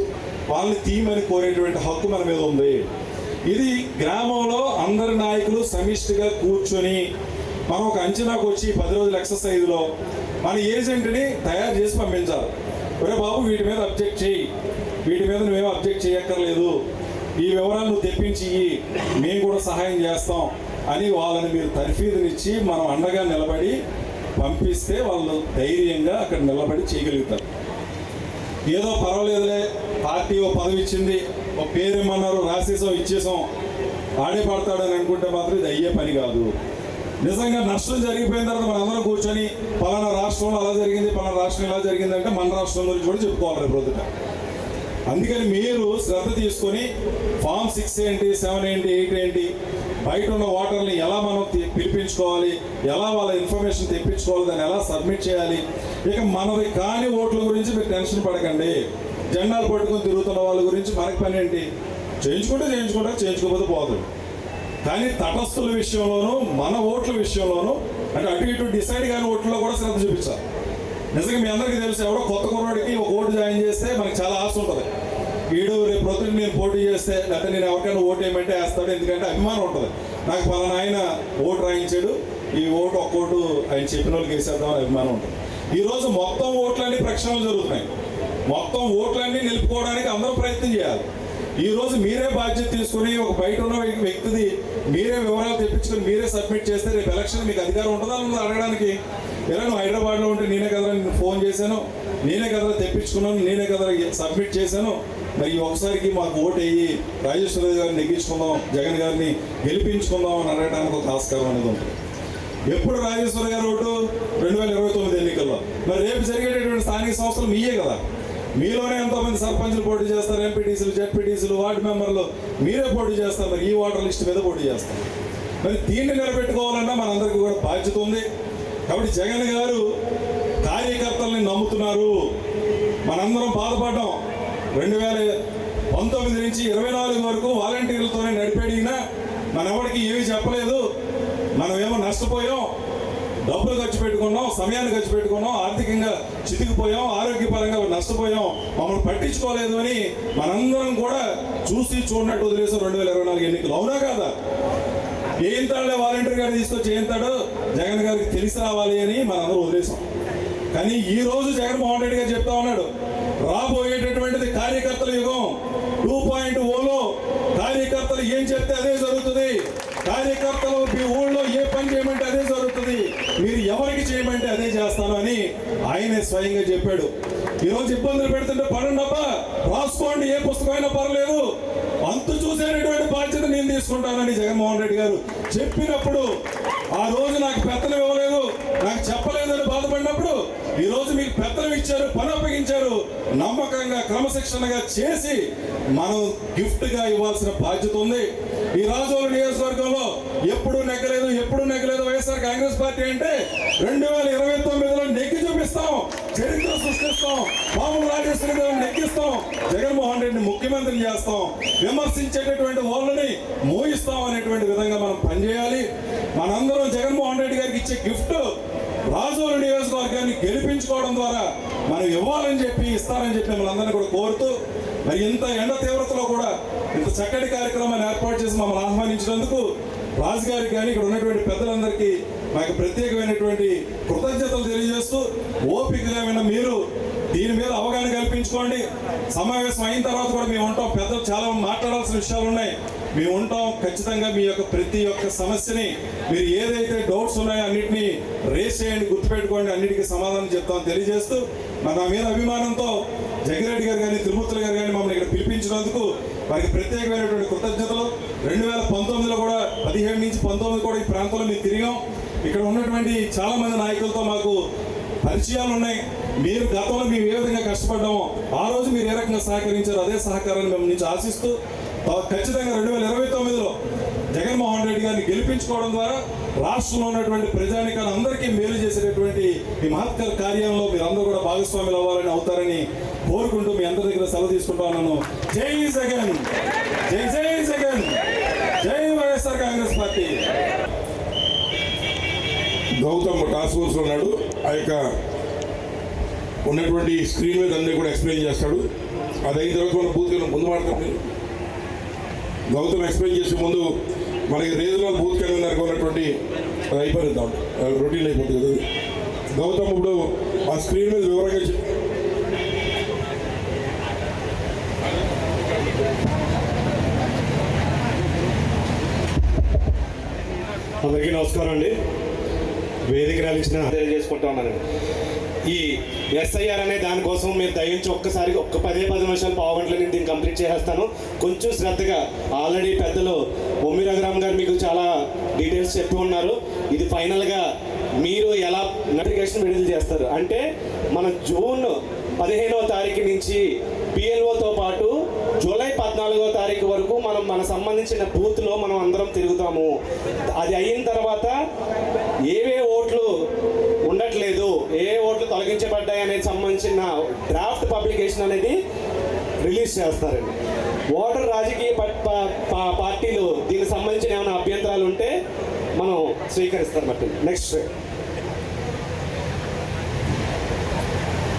S6: వాళ్ళని తీయమని కోరేటువంటి హక్కు మన మీద ఉంది. ఇది గ్రామంలో అందరి నాయకులు సమిష్టిగా కూర్చొని మనం ఒక అంచనాకు వచ్చి 10 రోజుల ఎక్సర్సైజ్లో మన ఏజెంట్ని తయారు చేసి పంపించాలి. ఒరే బాబు, వీటి మీద అబ్జెక్ట్ చేయి, వీటి మీద నువ్వేమో అబ్జెక్ట్ చేయక్కర్లేదు, ఈ వివరాలు నువ్వు తెప్పించి మేము కూడా సహాయం చేస్తాం అని వాళ్ళని మీరు తర్ఫీదునిచ్చి మనం అండగా నిలబడి పంపిస్తే వాళ్ళు ధైర్యంగా అక్కడ నిలబడి చేయగలుగుతారు. ఏదో పర్వాలేదులే, పార్టీ ఓ పదవి ఇచ్చింది, ఓ పేరు ఇమ్మన్నారు, రాసేసాం ఇచ్చేసాం, ఆడే పడతాడని అనుకుంటే మాత్రం ఇది అయ్యే పని కాదు. నిజంగా నష్టం జరిగిపోయిన తర్వాత మన అందరం కూర్చొని పలానా రాష్ట్రంలో అలా జరిగింది, పలానా రాష్ట్రం ఇలా జరిగిందంటే మన రాష్ట్రం గురించి కూడా చెప్పుకోవాలి రేపు రోజున. అందుకని మీరు శ్రద్ధ తీసుకొని ఫామ్ 6 ఏంటి, 7 ఏంటి, 8 ఏంటి, బయట ఉన్న ఓటర్ని ఎలా మనం పిలిపించుకోవాలి, ఎలా వాళ్ళ ఇన్ఫర్మేషన్ తెప్పించుకోవాలి, దాన్ని ఎలా సబ్మిట్ చేయాలి. ఇక మనది కాని ఓట్ల గురించి మీరు టెన్షన్ పడకండి. జెండాలు పట్టుకొని తిరుగుతున్న వాళ్ళ గురించి మనకి పని ఏంటి, చేయించుకోకపోతే పోదు. కానీ తటస్థుల విషయంలోనూ మన ఓట్ల విషయంలోనూ అంటే అటు ఇటు డిసైడ్ కాని ఓట్లలో కూడా శ్రద్ధ చూపించాలి. నిజంగా మీ అందరికీ తెలుసు, ఎవడో కొత్త కుర్రాడికి ఒక ఓటు జాయిన్ చేస్తే మనకి చాలా ఆశ ఉంటుంది. వీడు రేపు ప్రొద్దున నేను పోటీ చేస్తే లేకపోతే నేను ఎవరికైనా ఓటు వేయమంటే వేస్తాడు, ఎందుకంటే అభిమానం ఉంటుంది. నాకు పలానా ఆయన ఓటు రాయించాడు, ఈ ఓటు ఒక్క ఓటు ఆయన చెప్పిన వాళ్ళకి వేసేద్దామని అభిమానం ఉంటుంది. ఈరోజు మొత్తం ఓట్లన్నీ ప్రక్షాళనలు జరుగుతున్నాయి. మొత్తం ఓట్లన్నీ నిలుపుకోవడానికి అందరూ ప్రయత్నం చేయాలి. ఈరోజు మీరే బాధ్యత తీసుకుని ఒక బయట ఉన్న వ్యక్తిది మీరే వివరాలు తెప్పించుకొని మీరే సబ్మిట్ చేస్తే రేపు ఎలక్షన్ మీకు అధికారం ఉంటుందా అడగడానికి. ఎలా నువ్వు హైదరాబాద్లో ఉంటే నేనే కదా నేను ఫోన్ చేశాను, నేనే కదా తెప్పించుకున్నాను, నేనే కదా సబ్మిట్ చేశాను, మరి ఒకసారికి మాకు ఓటు వేయి, రాజేశ్వర గారిని నెగ్గించుకుందాం, జగన్ గారిని గెలిపించుకుందాం అని అడగడానికి ఒక ఆస్కారం అనేది ఉంటుంది. ఎప్పుడు రాజేశ్వర గారు ఓటు 2029 ఎన్నికల్లో. మరి రేపు జరిగేటటువంటి స్థానిక సంస్థలు మీయే కదా, మీలోనే ఎంతోమంది సర్పంచులు పోటీ చేస్తారు, ఎంపీటీసీలు, జెడ్పీటీసీలు, వార్డు మెంబర్లు మీరే పోటీ చేస్తారు. మరి ఈ ఓటర్ లిస్ట్ మీద పోటీ చేస్తారు. మరి దీన్ని నిలబెట్టుకోవాలన్నా మనందరికీ కూడా బాధ్యత ఉంది. కాబట్టి జగన్ గారు కార్యకర్తల్ని నమ్ముతున్నారు. మనందరం బాధపడ్డాం. 2019 నుంచి 24 వరకు వాలంటీర్లతోనే నడిపేడినా మనెవరికి ఏమీ చెప్పలేదు, మనమేమో నష్టపోయాం. డబ్బులు ఖర్చు పెట్టుకున్నాం, సమయాన్ని ఖర్చు పెట్టుకున్నాం, ఆర్థికంగా చితికిపోయాం, ఆరోగ్యపరంగా నష్టపోయాం, మమ్మల్ని పట్టించుకోలేదు అని మనందరం కూడా చూసి చూడనట్టు వదిలేసాం 2024 ఎన్నికలు. అవునా కాదా? ఏం తాడే వాలంటీర్ గారు తీసుకొచ్చి ఏం తాడో జగన్ గారికి తెలిసి రావాలి అని మనందరం వదిలేసాం. కానీ ఈ రోజు జగన్మోహన్ రెడ్డి గారు చెప్తా ఉన్నాడు, రాబోయేటటువంటిది కార్యకర్తల యుగం 2.0లో కార్యకర్తలు ఏం చెప్తే అదే జరుగుతుంది. కార్యకర్తలు మీ ఊళ్ళో ఏ పని చేయమంటే అదే జరుగుతుంది, మీరు ఎవరికి చేయమంటే అదే చేస్తాను అని ఆయనే స్వయంగా చెప్పాడు. ఈరోజు ఇబ్బందులు పెడుతుంటే పడండబ్బా, రాసుకోండి, ఏ పుస్తకమైనా పర్లేదు, అంతు చూసేటటువంటి బాధ్యత నేను తీసుకుంటానని జగన్మోహన్ రెడ్డి గారు చెప్పినప్పుడు, ఆ రోజు నాకు పెత్తనం ఇవ్వలేదు, నాకు చెప్పలేదని బాధపడినప్పుడు ఈ రోజు మీకు పెత్తనం ఇచ్చారు, పని అప్పగించారు, నమ్మకంగా క్రమశిక్షణగా చేసి మనం గిఫ్ట్ గా ఇవ్వాల్సిన బాధ్యత ఉంది. ఈ రాజోలు నియోజకవర్గంలో ఎప్పుడు నెగ్గలేదు వైఎస్ఆర్ కాంగ్రెస్ పార్టీ అంటే 2029లో నెగ్గి చూపిస్తాం, చరిత్ర సృష్టిస్తాం, పాముల రాజేశ్వరి గారిని నెగ్గిస్తాం, జగన్మోహన్ రెడ్డిని ముఖ్యమంత్రిని చేస్తాం, విమర్శించేటటువంటి వాళ్ళని మోయిస్తాం అనేటువంటి విధంగా మనం పనిచేయాలి. మనందరం జగన్మోహన్ రెడ్డి గారికి ఇచ్చే గిఫ్ట్ రాజోలు నియోజకవర్గాన్ని గెలిపించుకోవడం ద్వారా మనం ఇవ్వాలని చెప్పి, ఇస్తారని చెప్పి మనందరినీ కూడా కోరుతూ, మరి ఇంత ఎండ తీవ్రతలో కూడా ఇంత చక్కటి కార్యక్రమాన్ని ఏర్పాటు చేసి మమ్మల్ని ఆహ్వానించినందుకు రాజుగారికి కానీ ఇక్కడ ఉన్నటువంటి పెద్దలందరికీ మాకు ప్రత్యేకమైనటువంటి కృతజ్ఞతలు తెలియజేస్తూ, ఓపికగా విన్న మీరు దీని మీద అవగాహన కల్పించుకోండి. సమావేశం అయిన తర్వాత కూడా మేము ఉంటాం, పెద్దలు చాలా మాట్లాడాల్సిన విషయాలు ఉన్నాయి, మేము ఉంటాం. ఖచ్చితంగా మీ యొక్క ప్రతి ఒక్క సమస్యని మీరు ఏదైతే డౌట్స్ ఉన్నాయో అన్నింటినీ రేస్ చేయండి, గుర్తుపెట్టుకోండి, అన్నిటికీ సమాధానం చెప్తామని తెలియజేస్తూ, నా మీద అభిమానంతో జగిరెడ్డి గారు కానీ తిరుమూర్తులు గారు కానీ మమ్మల్ని ఇక్కడ పిలిపించినందుకు వారికి ప్రత్యేకమైనటువంటి కృతజ్ఞతలు. 2019లో కూడా 17 నుంచి 19 కూడా ఈ ప్రాంతంలో మేము తిరిగాం. ఇక్కడ ఉన్నటువంటి చాలా మంది నాయకులతో మాకు పరిచయాలు ఉన్నాయి. మీరు గతంలో మేము ఏ విధంగా కష్టపడ్డామో ఆ రోజు మీరు ఏ రకంగా సహకరించారో అదే సహకారాన్ని మేము నుంచి ఆశిస్తూ, ఖచ్చితంగా 2029లో జగన్మోహన్ రెడ్డి గారిని గెలిపించుకోవడం ద్వారా రాష్ట్రంలో ఉన్నటువంటి ప్రజానికాన్ని అందరికీ మేలు చేసేటటువంటి ఈ మహత్కర కార్యంలో మీరందరూ కూడా భాగస్వాములు అవ్వాలని అవుతారని కోరుకుంటూ మీ అందరి దగ్గర సెలవు తీసుకుంటా ఉన్నాను. జై జగన్, జై జై జగన్, జై YSR Congress party.
S9: Gautam task force ఉన్నాడు, ఆ యొక్క ఉన్నటువంటి స్క్రీన్ మీద అన్ని కూడా ఎక్స్ప్లెయిన్ చేస్తాడు. అది అయిన తర్వాత మన బూత్ ముందు మాట్లాడతాం. మీరు గౌతమ్ ఎక్స్ప్లెయిన్ చేసే ముందు మనకి రీజనల్ బూత్ కన్వీనర్గా ఉన్నటువంటి అది అయిపోయిద్దాం, రొటీన్ అయిపోతుంది కదా. గౌతమ్ ఇప్పుడు ఆ స్క్రీన్ మీద వివరంగా
S10: అందరికీ నమస్కారం అండి. వేదిక రాలించిన తెలియజేసుకుంటా ఉన్నాను. ఈ ఎస్ఐఆర్ అనే దానికోసం మీరు దయించి ఒక్కసారి 10 నిమిషాలు పావుగంటలో నేను దీన్ని కంప్లీట్ చేసేస్తాను. కొంచెం శ్రద్ధగా, ఆల్రెడీ పెద్దలు బొమ్మి రఘురామ్ గారు మీకు చాలా డీటెయిల్స్ చెప్పి ఉన్నారు. ఇది ఫైనల్గా మీరు ఎలా నోటిఫికేషన్ విడుదల చేస్తారు అంటే, మన జూన్ 15వ తారీఖు నుంచి పిఎల్ఓతో పాటు జూలై 14వ తారీఖు వరకు మన సంబంధించిన బూత్లో మనం అందరం తిరుగుతాము. అది అయిన తర్వాత ఏవే ఓట్లు ఉండట్లేదు, ఏ ఓట్లు తొలగించబడ్డాయి అనేది సంబంధించిన డ్రాఫ్ట్ పబ్లికేషన్ అనేది రిలీజ్ చేస్తారండి. ఓటర్ రాజకీయ పార్టీలు దీనికి సంబంధించిన ఏమైనా అభ్యంతరాలు ఉంటే మనం స్వీకరిస్తారు. బట్టి నెక్స్ట్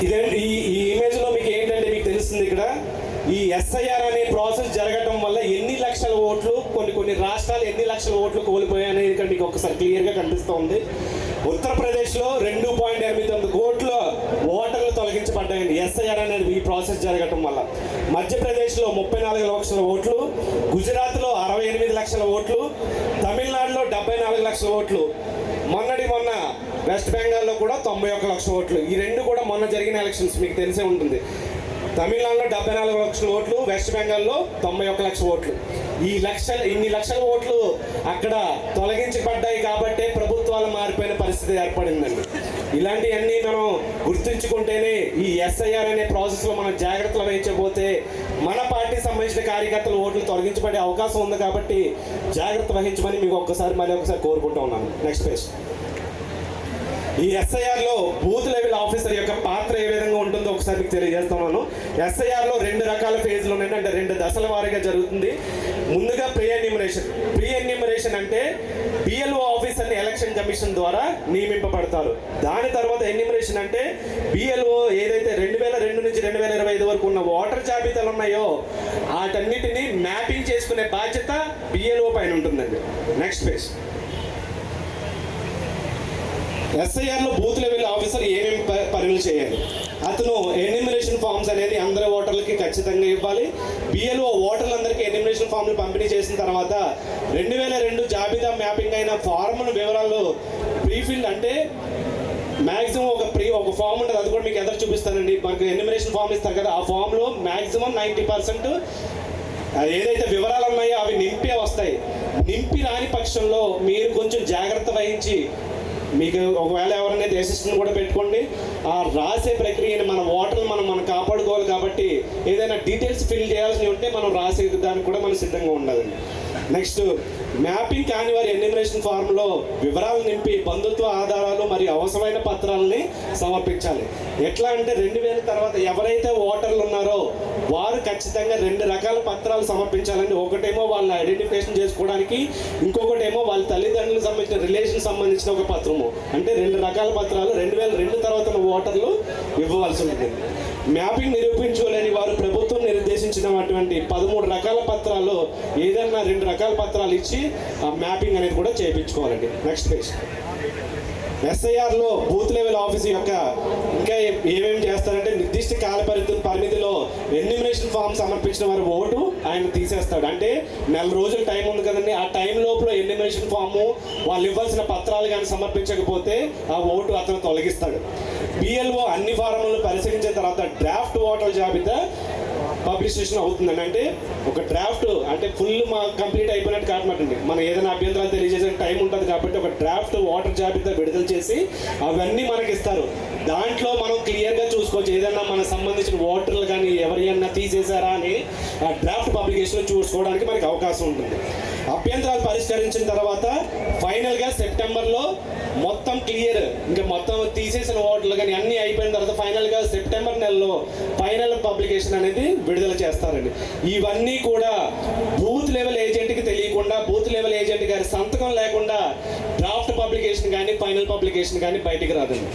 S10: ఇదే ఈ ఇమేజ్లో మీకు ఏంటంటే మీకు తెలుస్తుంది ఇక్కడ ఈ ఎస్ఐఆర్ అనే ప్రాసెస్ జరగటం వల్ల ఎన్ని లక్షల ఓట్లు, కొన్ని రాష్ట్రాలు ఎన్ని లక్షల ఓట్లు కోల్పోయాయి అనేది ఇక్కడ మీకు ఒకసారి క్లియర్గా కనిపిస్తూ ఉంది. ఉత్తరప్రదేశ్లో 2.89 కోట్ల ఓటర్లు తొలగించబడ్డాయండి ఎస్ఐఆర్ అనేది ఈ ప్రాసెస్ జరగటం వల్ల. మధ్యప్రదేశ్లో 34 లక్షల ఓట్లు, గుజరాత్లో 68 లక్షల ఓట్లు, తమిళనాడులో 74 లక్షల ఓట్లు, మొన్న వెస్ట్ బెంగాల్లో కూడా 91 లక్షల ఓట్లు. ఈ రెండు కూడా మొన్న జరిగిన ఎలక్షన్స్ మీకు తెలిసే ఉంటుంది. తమిళనాడులో 74 లక్షల ఓట్లు, వెస్ట్ బెంగాల్లో 91 లక్షల ఓట్లు. ఇన్ని లక్షల ఓట్లు అక్కడ తొలగించబడ్డాయి కాబట్టే ప్రభుత్వాలు మారిపోయిన పరిస్థితి ఏర్పడిందండి. ఇలాంటివన్నీ మనం గుర్తుంచుకుంటేనే ఈ ఎస్ఐఆర్ అనే ప్రాసెస్లో మనం జాగ్రత్తలు వహించకపోతే మన పార్టీ సంబంధించిన కార్యకర్తలు ఓట్లు తొలగించబడే అవకాశం ఉంది. కాబట్టి జాగ్రత్త వహించమని మీకు మళ్ళీ ఒకసారి కోరుకుంటూ ఉన్నాను. Next page. ఈ ఎస్ఐఆర్లో బూత్ లెవెల్ ఆఫీసర్ యొక్క పాత్ర ఏ విధంగా ఉంటుందో ఒకసారి మీకు తెలియజేస్తున్నాను. ఎస్ఐఆర్లో 2 రకాల ఫేజ్లు ఉన్నాయి, అంటే 2 దశల వారీగా జరుగుతుంది. ముందుగా ప్రీ ఎన్యూమరేషన్ అంటే బిఎల్ఓ ఆఫీసర్ ఆఫీసర్ని ఎలక్షన్ కమిషన్ ద్వారా నియమింపబడతారు. దాని తర్వాత ఎన్యూమరేషన్ అంటే బిఎల్ఓ ఏదైతే 2002 నుంచి 2025 వరకు ఉన్న ఓటర్ జాబితాలు ఉన్నాయో వాటన్నిటిని మ్యాపింగ్ చేసుకునే బాధ్యత బిఎల్ఓ పైన ఉంటుందండి. Next page. ఎస్ఐఆర్లో బూత్ లెవెల్ ఆఫీసర్ ఏమేమి పనులు చేయాలి? అతను ఎన్యూమరేషన్ ఫామ్స్ అనేది అందరి ఓటర్లకి ఖచ్చితంగా ఇవ్వాలి. బిఎల్ఓ ఓటర్లందరికీ ఎన్యూమరేషన్ ఫామ్లు పంపిణీ చేసిన తర్వాత 2002 జాబితా మ్యాపింగ్ అయిన ఫార్ముల వివరాలు ప్రీఫిల్డ్ అంటే మ్యాక్సిమం ఒక ఫామ్ ఉంటుంది, అది కూడా మీకు ఎదురు చూపిస్తానండి. మనకు ఎన్యూమరేషన్ ఫామ్ ఇస్తారు కదా, ఆ ఫామ్లో మ్యాక్సిమం 90% ఏదైతే వివరాలు ఉన్నాయో అవి నింపే వస్తాయి. నింపి రాని పక్షంలో మీరు కొంచెం జాగ్రత్త వహించి మీకు ఒకవేళ ఎవరైనా అసిస్టెంట్ కూడా పెట్టుకోండి. ఆ రాసే ప్రక్రియని మన ఓటర్లు మనం కాపాడుకోవాలి కాబట్టి ఏదైనా డీటెయిల్స్ ఫిల్ చేయాల్సి ఉంటే మనం రాసే దానికి కూడా మనం సిద్ధంగా ఉండాలండి. నెక్స్ట్, మ్యాపింగ్ కాని వారి ఎన్యూమరేషన్ ఫార్మ్లో వివరాలు నింపి బంధుత్వ ఆధారాలు మరియు అవసరమైన పత్రాలని సమర్పించాలి. ఎట్లా అంటే 2000 తర్వాత ఎవరైతే ఓటర్లు ఉన్నారో వారు ఖచ్చితంగా 2 రకాల పత్రాలు సమర్పించాలండి. ఒకటేమో వాళ్ళ ఐడెంటిఫికేషన్ చేసుకోవడానికి, ఇంకొకటేమో వాళ్ళ తల్లిదండ్రులకు సంబంధించిన రిలేషన్ సంబంధించిన ఒక పత్రము. అంటే 2 రకాల పత్రాలు 2002 తర్వాత ఉన్న ఓటర్లు ఇవ్వవలసి ఉంటుంది. మ్యాపింగ్ నిరూపించుకోలేని వారు ప్రభుత్వం నిర్దేశించినటువంటి 13 రకాల పత్రాలు ఏదైనా 2 రకాల పత్రాలు ఇచ్చి ఆ మ్యాపింగ్ అనేది కూడా చేయించుకోవాలండి. Next page. ఎస్ఐఆర్లో బూత్ లెవెల్ ఆఫీస్ యొక్క ఇంకా ఏమేమి చేస్తారంటే నిర్దిష్ట కాల పరిమితిలో ఎన్యూమరేషన్ ఫామ్ సమర్పించిన వారి ఓటు ఆయన తీసేస్తాడు. అంటే 4 రోజుల టైం ఉంది కదండి, ఆ టైం లోపల ఎన్యూమరేషన్ ఫాము వాళ్ళు ఇవ్వాల్సిన పత్రాలు కానీ సమర్పించకపోతే ఆ ఓటు అతను తొలగిస్తాడు. బిఎల్ఓ అన్ని ఫారంలను పరిశీలించిన తర్వాత డ్రాఫ్ట్ ఓటర్ జాబితా పబ్లికేషన్ అవుతుందండి. అంటే ఒక డ్రాఫ్ట్ అంటే ఫుల్ కంప్లీట్ అయిపోయినట్టు కాదన్నమాట. మనం ఏదైనా అభ్యంతరాలు తెలియజేసే టైం ఉంటుంది కాబట్టి ఒక డ్రాఫ్ట్ ఓటర్ జాబితా విడుదల చేసి అవన్నీ మనకి ఇస్తారు. దాంట్లో మనం క్లియర్గా చూసుకోవచ్చు ఏదైనా మనకు సంబంధించిన ఓటర్లు కానీ ఎవరైనా తీసేశారా అని ఆ డ్రాఫ్ట్ పబ్లికేషన్లో చూసుకోవడానికి మనకి అవకాశం ఉంటుంది. అభ్యంతరాలు పరిష్కరించిన తర్వాత ఫైనల్గా సెప్టెంబర్లో మొత్తం క్లియర్, ఇంకా మొత్తం తీసేసిన ఓటర్లు కానీ అన్నీ అయిపోయిన తర్వాత ఫైనల్గా సెప్టెంబర్ నెలలో ఫైనల్ పబ్లికేషన్ అనేది విడుదల చేస్తారండి. ఇవన్నీ కూడా బూత్ లెవెల్ ఏజెంట్కి తెలియకుండా, బూత్ లెవెల్ ఏజెంట్ గారి సంతకం లేకుండా డ్రాఫ్ట్ పబ్లికేషన్ కానీ ఫైనల్ పబ్లికేషన్ కానీ బయటికి రాదండి.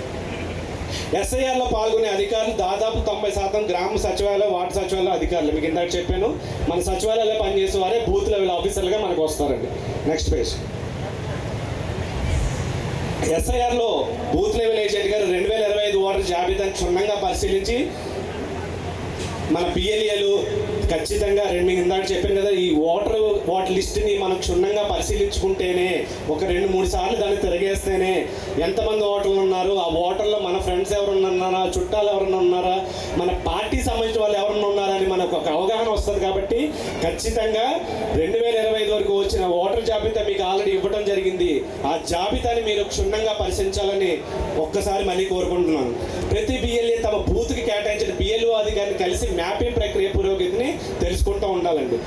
S10: ఎస్ఐఆర్లో పాల్గొనే అధికారులు దాదాపు 90% గ్రామ సచివాలయ, వార్డు సచివాలయ అధికారులు. మీకు ఇందాక చెప్పాను, మన సచివాలయాల్లో పనిచేసే వారే బూత్ లెవెల్ ఆఫీసర్లుగా మనకు వస్తారండి. Next page. ఎస్ఐఆర్లో బూత్ లెవెల్ ఏజెంట్ గారు 2025 ఓటర్ జాబితాను క్షుణ్ణంగా పరిశీలించి మన బిఎల్ఏలు ఖచ్చితంగా మీకు ఇందాక చెప్పాను కదా, ఈ ఓటర్ లిస్ట్ని మనం క్షుణ్ణంగా పరిశీలించుకుంటేనే ఒక 2-3 సార్లు దాన్ని తిరిగేస్తేనే ఎంతమంది ఓటర్లు ఉన్నారు, ఆ ఓటర్లో మన ఫ్రెండ్స్ ఎవరన్నా ఉన్నారా, చుట్టాలు ఎవరన్నా ఉన్నారా, మన పార్టీ సంబంధించిన వాళ్ళు ఎవరన్నా ఉన్నారా అని మనకు ఒక అవగాహన వస్తుంది. కాబట్టి ఖచ్చితంగా 2025 వరకు వచ్చిన ఓటర్ జాబితా మీకు ఆల్రెడీ ఇవ్వడం జరిగింది. ఆ జాబితాని మీరు క్షుణ్ణంగా పరిశీలించాలని ఒక్కసారి మళ్ళీ కోరుకుంటున్నాను. ప్రతి బిఎల్ఏ తమ బూత్కి కేటాయించిన బిఎల్ఓ అధికారిని కలిసి మ్యాపింగ్ ప్రక్రియ పురోగతిని తెలుసుకుంటూ ఉండాలండి.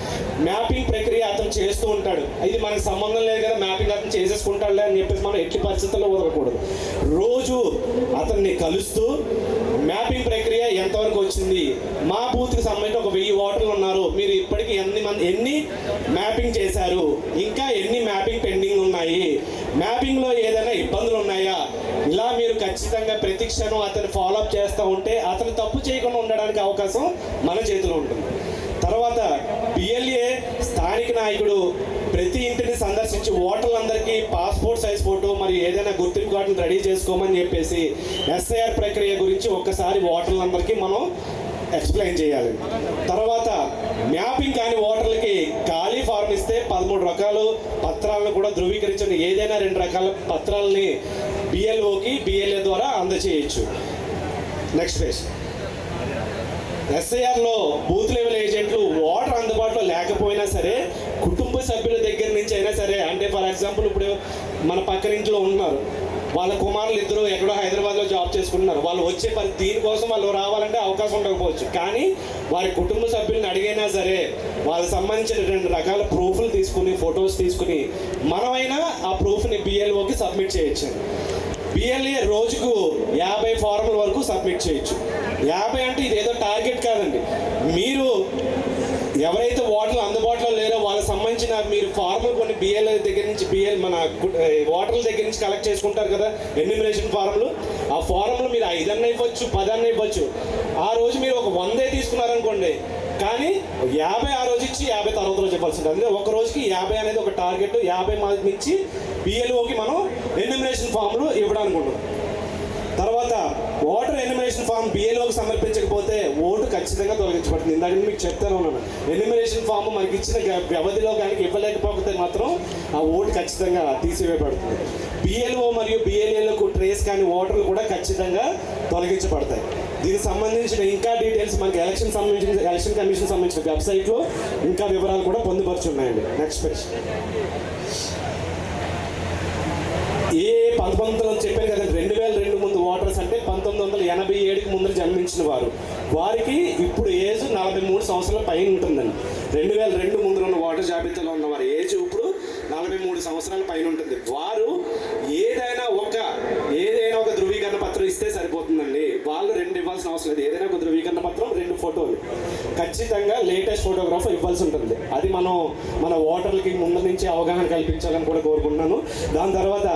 S10: మ్యాపింగ్ ప్రక్రియ అతను చేస్తూ ఉంటాడు, ఇది మనకు సంబంధం లేదు కదా, మ్యాపింగ్ అతను చేసేసుకుంటాడులే అని చెప్పేసి మనం ఎట్టి పరిస్థితుల్లో వదలకూడదు. రోజు అతన్ని కలుస్తూ మ్యాపింగ్ ప్రక్రియ ఎంతవరకు వచ్చింది, మా బూత్కి సంబంధించి ఒక 1000 ఓటర్లు ఉన్నారు, మీరు ఇప్పటికీ ఎన్ని మ్యాపింగ్ చేశారు, ఇంకా ఎన్ని మ్యాపింగ్ పెండింగ్ ఉన్నాయి, మ్యాపింగ్లో ఏదైనా ఇబ్బందులు ఉన్నాయా, ఇలా మీరు ఖచ్చితంగా ప్రతి క్షణం అతను ఫాలోఅప్ చేస్తూ ఉంటే అతను తప్పు చేయకుండా ఉండడానికి అవకాశం మన చేతిలో ఉంటుంది. తర్వాత బిఎల్ఏ స్థానిక నాయకుడు ప్రతి ఇంటిని సందర్శించి ఓటర్లందరికీ పాస్పోర్ట్ సైజ్ ఫోటో మరియు ఏదైనా గుర్తింపు కార్డును రెడీ చేసుకోమని చెప్పేసి ఎస్ఐఆర్ ప్రక్రియ గురించి ఒక్కసారి ఓటర్లందరికీ మనం ఎక్స్ప్లెయిన్ చేయాలి. తర్వాత మ్యాపింగ్ కాని ఓటర్లకి ఖాళీ ఫార్మ్ ఇస్తే 13 రకాల పత్రాలను కూడా ధృవీకరించిన ఏదైనా 2 రకాల పత్రాలని బిఎల్ఓకి బిఎల్ఏ ద్వారా అందజేయచ్చు. Next page. ఎస్ఐఆర్లో బూత్ లెవెల్ ఏజెంట్లు ఓటర్ అందుబాటులో లేకపోయినా సరే కుటుంబ సభ్యుల దగ్గర నుంచి అయినా సరే, అంటే ఫర్ ఎగ్జాంపుల్ ఇప్పుడు మన పక్కన ఇంట్లో ఉన్నారు, వాళ్ళ కుమారులు ఇద్దరు ఎక్కడో హైదరాబాద్లో జాబ్ చేసుకుంటున్నారు, వాళ్ళు వచ్చే దీనికోసం వాళ్ళు రావాలంటే అవకాశం ఉండకపోవచ్చు, కానీ వారి కుటుంబ సభ్యులను అడిగైనా సరే వాళ్ళకి సంబంధించిన 2 రకాల ప్రూఫ్లు తీసుకుని, ఫొటోస్ తీసుకుని మనమైనా ఆ ప్రూఫ్ని బిఎల్ఓకి సబ్మిట్ చేయొచ్చు. బిఎల్ఏ రోజుకు 50 ఫార్ముల వరకు సబ్మిట్ చేయొచ్చు. 50 అంటే ఇదేదో టార్గెట్ కాదండి. మీరు ఎవరైతే ఓటర్లు అందుబాటులో లేరో వాళ్ళకి సంబంధించిన మీరు ఫార్ములు కొన్ని బిఎల్ దగ్గర నుంచి మన ఓటర్ల దగ్గర నుంచి కలెక్ట్ చేసుకుంటారు కదా ఎన్యూమరేషన్ ఫార్ములు. ఆ ఫార్ములు మీరు 5 అన్న ఇవ్వచ్చు, 10 అన్న ఇవ్వచ్చు. ఆ రోజు మీరు ఒక 100 తీసుకున్నారనుకోండి, కానీ 50 ఆ రోజు ఇచ్చి 50 తర్వాత రోజు ఇవ్వాల్సి ఉంటుంది. అంటే ఒక రోజుకి 50 అనేది ఒక టార్గెట్. 50 మార్క్ నుంచి బిఎల్ఓకి మనం ఎన్యూమరేషన్ ఫామ్లు ఇవ్వడానికి ఉంటుంది. తర్వాత ఓటర్ ఎన్యూమరేషన్ ఫామ్ బిఎల్ఓకి సమర్పించకపోతే ఓటు ఖచ్చితంగా తొలగించబడుతుంది. ఇందాక మీకు చెప్తాను ఉన్నాను, ఎన్యూమరేషన్ ఫామ్ మనకి ఇచ్చిన వ్యవధిలో కానీ ఇవ్వలేకపోతే మాత్రం ఆ ఓటు ఖచ్చితంగా తీసివేయబడుతుంది. బిఎల్ఓ మరియు బిఎల్ఏలకు ట్రేస్ కానీ ఓటర్లు కూడా ఖచ్చితంగా తొలగించబడతాయి. దీనికి సంబంధించిన ఇంకా డీటెయిల్స్ మనకి ఎలక్షన్ కమిషన్ సంబంధించిన వెబ్సైట్లో ఇంకా వివరాలు కూడా పొందుపరుచున్నాయండి. Next page. ఏ 1900 చెప్పాను కదండి, 2002 ముందు ఓటర్స్ అంటే 1987కి ముందు జన్మించిన వారు, వారికి ఇప్పుడు ఏజ్ 43 సంవత్సరాల పైన ఉంటుందండి. 2002 ముందు ఉన్న ఓటర్ జాబితాలో ఉన్న వారి ఏజ్ ఇప్పుడు 43 సంవత్సరాల పైన ఉంటుంది. వారు ఏదైనా ఒక ధృవీకరణ పత్రం ఇస్తే సరిపోతుందండి. వాళ్ళు 2 ఇవ్వాల్సిన అవసరం లేదు. ఏదైనా ఒక ధృవీకరణ పత్రం, 2 ఫోటోలు, ఖచ్చితంగా లేటెస్ట్ ఫోటోగ్రాఫ్ ఇవ్వాల్సి ఉంటుంది. అది మన ఓటర్లకి ముందు నుంచి అవగాహన కల్పించాలని కూడా కోరుకుంటున్నాను. దాని తర్వాత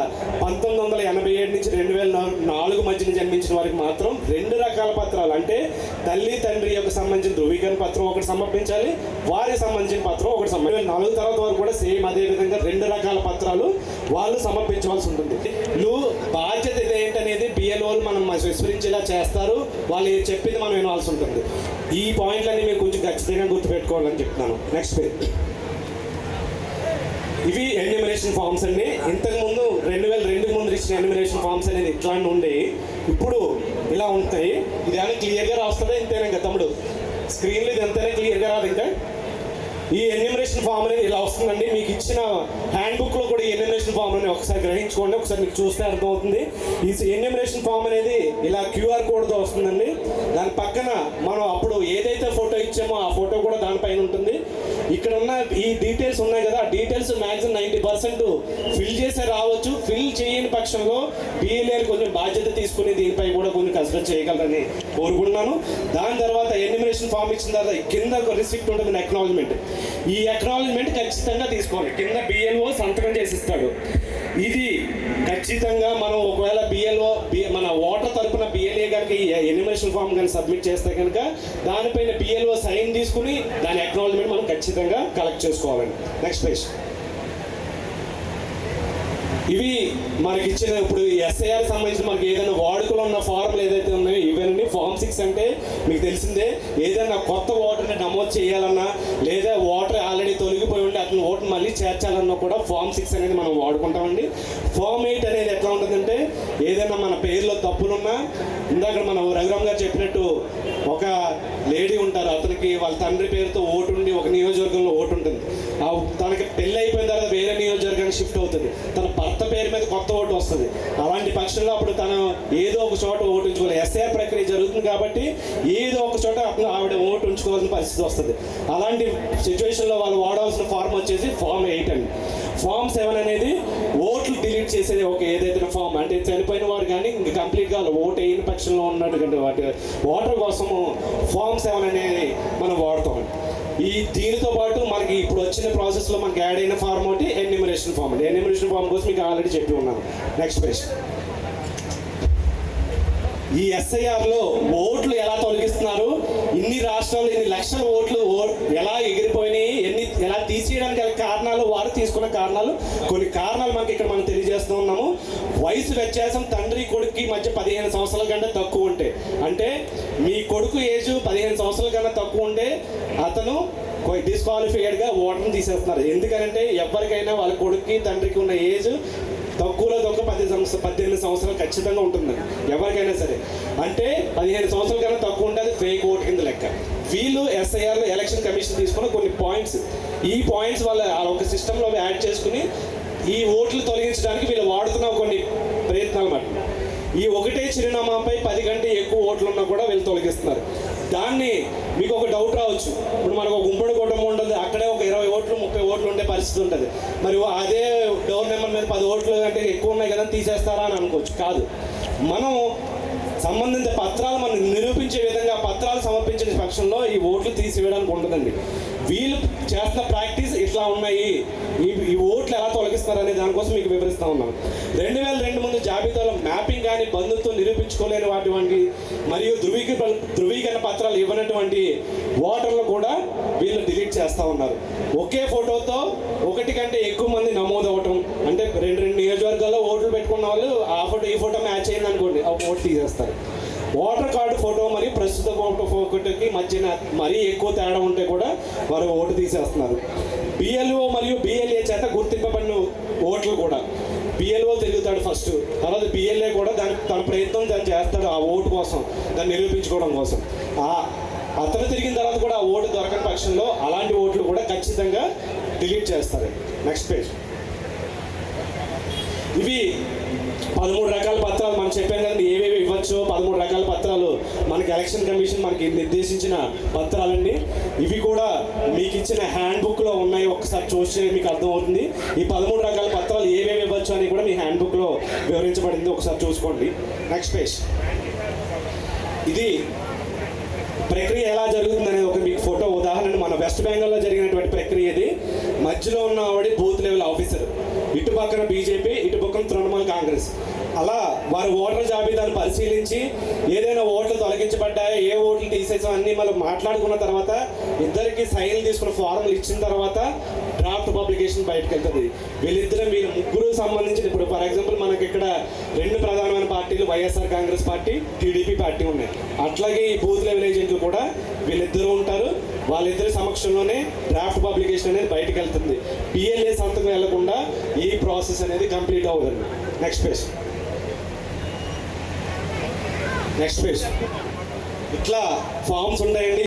S10: 1987 నుంచి 2004 మధ్యన జన్మించిన వారికి మాత్రం 2 రకాల పత్రాలు, అంటే తల్లి తండ్రి యొక్క సంబంధించిన ధృవీకరణ పత్రం ఒకటి సమర్పించాలి, వారికి సంబంధించిన పత్రం ఒకటి సమర్పించాలి. 4 తర్వాత వరకు కూడా సేమ్ అదే విధంగా 2 రకాల పత్రాలు వాళ్ళు సమర్పించవలసి ఉంటుంది. బాధ్యత ఏంటనేది బిఎల్ఓలు మనం విస్మరించేలా చేస్తారు. వాళ్ళు చెప్పింది మనం వినాల్సి ఉంటుంది. ఈ పాయింట్లన్నీ మీరు కొంచెం ఖచ్చితంగా గుర్తుపెట్టుకోవాలని చెప్తున్నాను. Next page. ఇవి ఎన్యూమరేషన్ ఫామ్స్ అండి. ఇంతకుముందు 2002 ముందు ఇచ్చిన ఎన్యూమరేషన్ ఫామ్స్ అనేది ఇట్లా ఉండి ఇప్పుడు ఇలా ఉంటాయి. ఇది ఏమైనా క్లియర్గా రాస్తుందా? ఇంతేనా ఇంకా తమ్ముడు? స్క్రీన్లో ఇది ఎంతైనా క్లియర్గా రాదు. ఇంకా ఈ ఎన్యూమరేషన్ ఫామ్ అనేది ఇలా వస్తుందండి. మీకు ఇచ్చిన హ్యాండ్ బుక్లో కూడా ఈ ఎన్యూమరేషన్ ఫామ్ అనేది ఒకసారి గ్రహించుకోండి, ఒకసారి మీకు చూస్తే అర్థమవుతుంది. ఈ ఎన్యూమరేషన్ ఫామ్ అనేది ఇలా QR కోడ్తో వస్తుందండి. దాని పక్కన మనం అప్పుడు ఏదైతే ఫోటో ఇచ్చామో ఆ ఫోటో కూడా దానిపైన ఉంటుంది. ఇక్కడ ఉన్న ఈ డీటెయిల్స్ ఉన్నాయి కదా, ఆ డీటెయిల్స్ మ్యాక్సిమం 90% ఫిల్ చేసే రావచ్చు. ఫిల్ చేయని పక్షంలో బిఎల్ఏ కొంచెం బాధ్యత తీసుకుని దీనిపై కూడా కొన్ని కన్సిడర్ చేయగలరని కోరుకుంటున్నాను. దాని తర్వాత ఎన్యూమరేషన్ ఫామ్ ఇచ్చిన తర్వాత కింద ఒక రిసిప్ట్ ఉంటుంది, అక్నాలజ్మెంట్. ఈ అక్నాలజ్మెంట్ ఖచ్చితంగా తీసుకోవాలి. కింద బిఎల్ఓ సంతకం చేసిస్తాడు. ఇది ఖచ్చితంగా మనం ఒకవేళ మన ఓటర్ తరపున బిఎల్ఏ కనుక ఈ ఎన్యూమరేషన్ ఫామ్ కానీ సబ్మిట్ చేస్తే కనుక దానిపైన బిఎల్ఓ సైన్ తీసుకుని దాని అక్నాలజ్మెంట్ మనం ఖచ్చితంగా కలెక్ట్ చేసుకోవాలండి. Next page. ఇవి మనకి ఇచ్చిన ఇప్పుడు ఎస్ఐఆర్ సంబంధించి మనకి ఏదైనా వాడుకలో ఉన్న ఫార్ములు ఏదైతే ఉన్నాయో ఇవన్నీ. ఫామ్ 6 అంటే మీకు తెలిసిందే, ఏదైనా కొత్త ఓటర్ని నమోదు చేయాలన్నా లేదా ఓటర్ ఆల్రెడీ తొలగిపోయి ఉంటే అతను ఓటర్ మళ్ళీ చేర్చాలన్నా కూడా ఫామ్ 6 అనేది మనం వాడుకుంటామండి. ఫామ్ 8 అనేది ఎట్లా ఉంటుందంటే ఏదైనా మన పేరులో తప్పులున్నా, ఇందాక మన రఘురామ్ గారు చెప్పినట్టు ఒక లేడీ ఉంటారు, అతనికి వాళ్ళ తండ్రి పేరుతో ఓటు ఉండి ఒక నియోజకవర్గంలో ఓటు ఉంటుంది. తనకి పెళ్ళి అయిపోయిన తర్వాత వేరే నియోజకవర్గానికి షిఫ్ట్ అవుతుంది, తన భర్త పేరు మీద కొత్త ఓటు వస్తుంది. అలాంటి పక్షంలో అప్పుడు తను ఏదో ఒక చోట ఓటు ఉంచుకోవాలి. ఎస్ఐఆర్ ప్రక్రియ జరుగుతుంది కాబట్టి ఏదో ఒక చోట ఆవిడ ఓటు ఉంచుకోవాల్సిన పరిస్థితి వస్తుంది. అలాంటి సిచ్యువేషన్లో వాళ్ళు వాడాల్సిన ఫార్మ్ వచ్చేసి ఫామ్ 8 అండి. ఫామ్ 7 అనేది ఓట్లు డిలీట్ చేసేది ఒక ఏదైతే ఫామ్, అంటే చనిపోయిన వారు కానీ ఇంకా కంప్లీట్గా ఓటు అయిన పక్షంలో ఉన్నటువంటి వాటి ఓటర్ కోసము ఫామ్ 7 అనేది మనం వాడతాం. దీనితో పాటు మనకి ఇప్పుడు వచ్చిన ప్రాసెస్లో మనకి యాడ్ అయిన ఫార్మ్ ఒకటి ఎన్యూమరేషన్ ఫామ్ అండి. ఎన్యూమరేషన్ ఫామ్ కోసం మీకు ఆల్రెడీ చెప్పి ఉన్నాను. Next page. ఈ ఎస్ఐఆర్లో ఓట్లు ఎలా తొలగిస్తున్నారు, ఇన్ని రాష్ట్రాలు ఇన్ని లక్షల ఓట్లు ఎలా ఎగిరిపోయినాయి, ఎలా తీసేయడానికి కారణాలు, వారు తీసుకున్న కారణాలు, కొన్ని కారణాలు మనకి ఇక్కడ మనం తెలియజేస్తూ ఉన్నాము. వయసు వ్యత్యాసం తండ్రి కొడుకుకి మధ్య 15 సంవత్సరాల కంటే తక్కువ ఉంటే, అంటే మీ కొడుకు ఏజ్ 15 సంవత్సరాల కన్నా తక్కువ ఉంటే అతను డిస్క్వాలిఫైడ్గా ఓటర్ని తీసేస్తున్నారు. ఎందుకంటే ఎవరికైనా వాళ్ళ కొడుకుకి తండ్రికి ఉన్న ఏజ్ తక్కువలో తక్కువ 18 సంవత్సరాలు ఖచ్చితంగా ఉంటుందండి ఎవరికైనా సరే. అంటే 15 సంవత్సరాల కన్నా తక్కువ ఉంటే అది ఫేక్ ఓటు కింద లెక్క. వీళ్ళు ఎస్ఐఆర్లో ఎలక్షన్ కమిషన్ తీసుకున్న కొన్ని పాయింట్స్, ఈ పాయింట్స్ వాళ్ళ ఒక సిస్టంలో యాడ్ చేసుకుని ఈ ఓట్లు తొలగించడానికి వీళ్ళు వాడుతున్న కొన్ని ప్రయత్నాలు మాట. ఈ ఒకటే చిరునామాపై 10 కంటే ఎక్కువ ఓట్లు ఉన్నా కూడా వీళ్ళు తొలగిస్తున్నారు. దాన్ని మీకు ఒక డౌట్ రావచ్చు, ఇప్పుడు మనకు ఒక గుంపుడు కుటుంబం ఉంటుంది, అక్కడే ఒక 20 ఓట్లు 30 ఓట్లు ఉండే పరిస్థితి ఉంటుంది. మరి అదే డోర్ నెంబర్ మీద 10 ఓట్లు అంటే ఎక్కువ ఉన్నాయి కదా తీసేస్తారా అని అనుకోవచ్చు. కాదు, మనం సంబంధిత పత్రాలు మనం నిరూపించే విధంగా పత్రాలు సమర్పించిన పక్షంలో ఈ ఓట్లు తీసివేయడానికి ఉండదండి. వీళ్ళు చేస్తున్న ప్రాక్టీస్ ఇట్లా ఉన్నాయి, ఈ ఓట్లు ఎలా తొలగిస్తారు అనే దానికోసం మీకు వివరిస్తూ ఉన్నాం. 2002 ముందు జాబితాలో మ్యాపింగ్ కానీ బంధుత్వం నిరూపించుకోలేని వాటి మరియు ధృవీకరణ పత్రాలు ఇవ్వనటువంటి ఓటర్లు కూడా వీళ్ళు డిలీట్ చేస్తూ ఉన్నారు. ఒకే ఫోటోతో ఒకటి కంటే ఎక్కువ మంది నమోదవటం, అంటే రెండు నియోజకవర్గాల్లో ఓట్లు పెట్టుకున్న వాళ్ళు ఆ ఫోటో ఈ ఫోటో మ్యాచ్ అయింది అనుకోండి, ఆ ఓటు తీసేస్తారు. ఓటర్ కార్డు ఫోటో మరియు ప్రస్తుత ఫోటోకి మధ్యన మరీ ఎక్కువ తేడా ఉంటే కూడా వారు ఓటు తీసేస్తున్నారు. బిఎల్ఓ మరియు బిఎల్ఏ చేత గుర్తింపబడిన ఓట్లు కూడా బిఎల్ఓ తిరుగుతాడు ఫస్ట్, తర్వాత బిఎల్ఏ కూడా తన ప్రయత్నం చేస్తాడు ఆ ఓటు కోసం, దాన్ని నిరూపించుకోవడం కోసం. అతను తిరిగిన తర్వాత కూడా ఆ ఓటు దొరకని పక్షంలో అలాంటి ఓట్లు కూడా ఖచ్చితంగా డిలీట్ చేస్తారు. Next page. ఇవి 13 రకాల పత్రాలు మనం చెప్పాం కదండి, ఏవేవి ఇవ్వచ్చు. 13 రకాల పత్రాలు మనకి ఎలక్షన్ కమిషన్ మనకి నిర్దేశించిన పత్రాలండి. ఇవి కూడా మీకు ఇచ్చిన హ్యాండ్ బుక్లో ఉన్నాయి, ఒకసారి చూస్తే మీకు అర్థమవుతుంది. ఈ 13 రకాల పత్రాలు ఏవేవి ఇవ్వచ్చు అని కూడా మీ హ్యాండ్ బుక్లో వివరించబడింది, ఒకసారి చూసుకోండి. Next page. ఇది ప్రక్రియ ఎలా జరుగుతుంది అనేది ఒక మీకు ఫోటో ఉదాహరణ. మన వెస్ట్ బెంగాల్లో జరిగినటువంటి ప్రక్రియ ఇది. మధ్యలో ఉన్న ఆవిడ బూత్ లెవెల్ ఆఫీసర్, ఇటు పక్కన బీజేపీ, ఇటు పక్కన తృణమూల్ కాంగ్రెస్. అలా వారు ఓటర్ జాబితాను పరిశీలించి ఏదైనా ఓట్లు తొలగించబడ్డాయో, ఏ ఓట్లు తీసేసాం అన్నీ మళ్ళీ మాట్లాడుకున్న తర్వాత ఇద్దరికి సైన్లు తీసుకున్న ఫార్ములు ఇచ్చిన తర్వాత డ్రాఫ్ట్ పబ్లికేషన్ బయటకు వెళ్తుంది. వీళ్ళ ముగ్గురు సంబంధించిన, ఇప్పుడు ఫర్ ఎగ్జాంపుల్ మనకి ఇక్కడ 2 ప్రధానమైన పార్టీలు YSR Congress party, TDP party ఉన్నాయి. అట్లాగే ఈ బూత్ లెవెల్ ఏజెంట్లు కూడా వీళ్ళిద్దరూ ఉంటారు. వాళ్ళిద్దరి సమక్షంలోనే డ్రాఫ్ట్ పబ్లికేషన్ అనేది బయటకు వెళ్తుంది. బిఎల్ఏ సంతకం వెళ్లకుండా ఈ ప్రాసెస్ అనేది కంప్లీట్ అవుతుంది. Next page. ఇట్లా ఫామ్స్ ఉంటాయండి.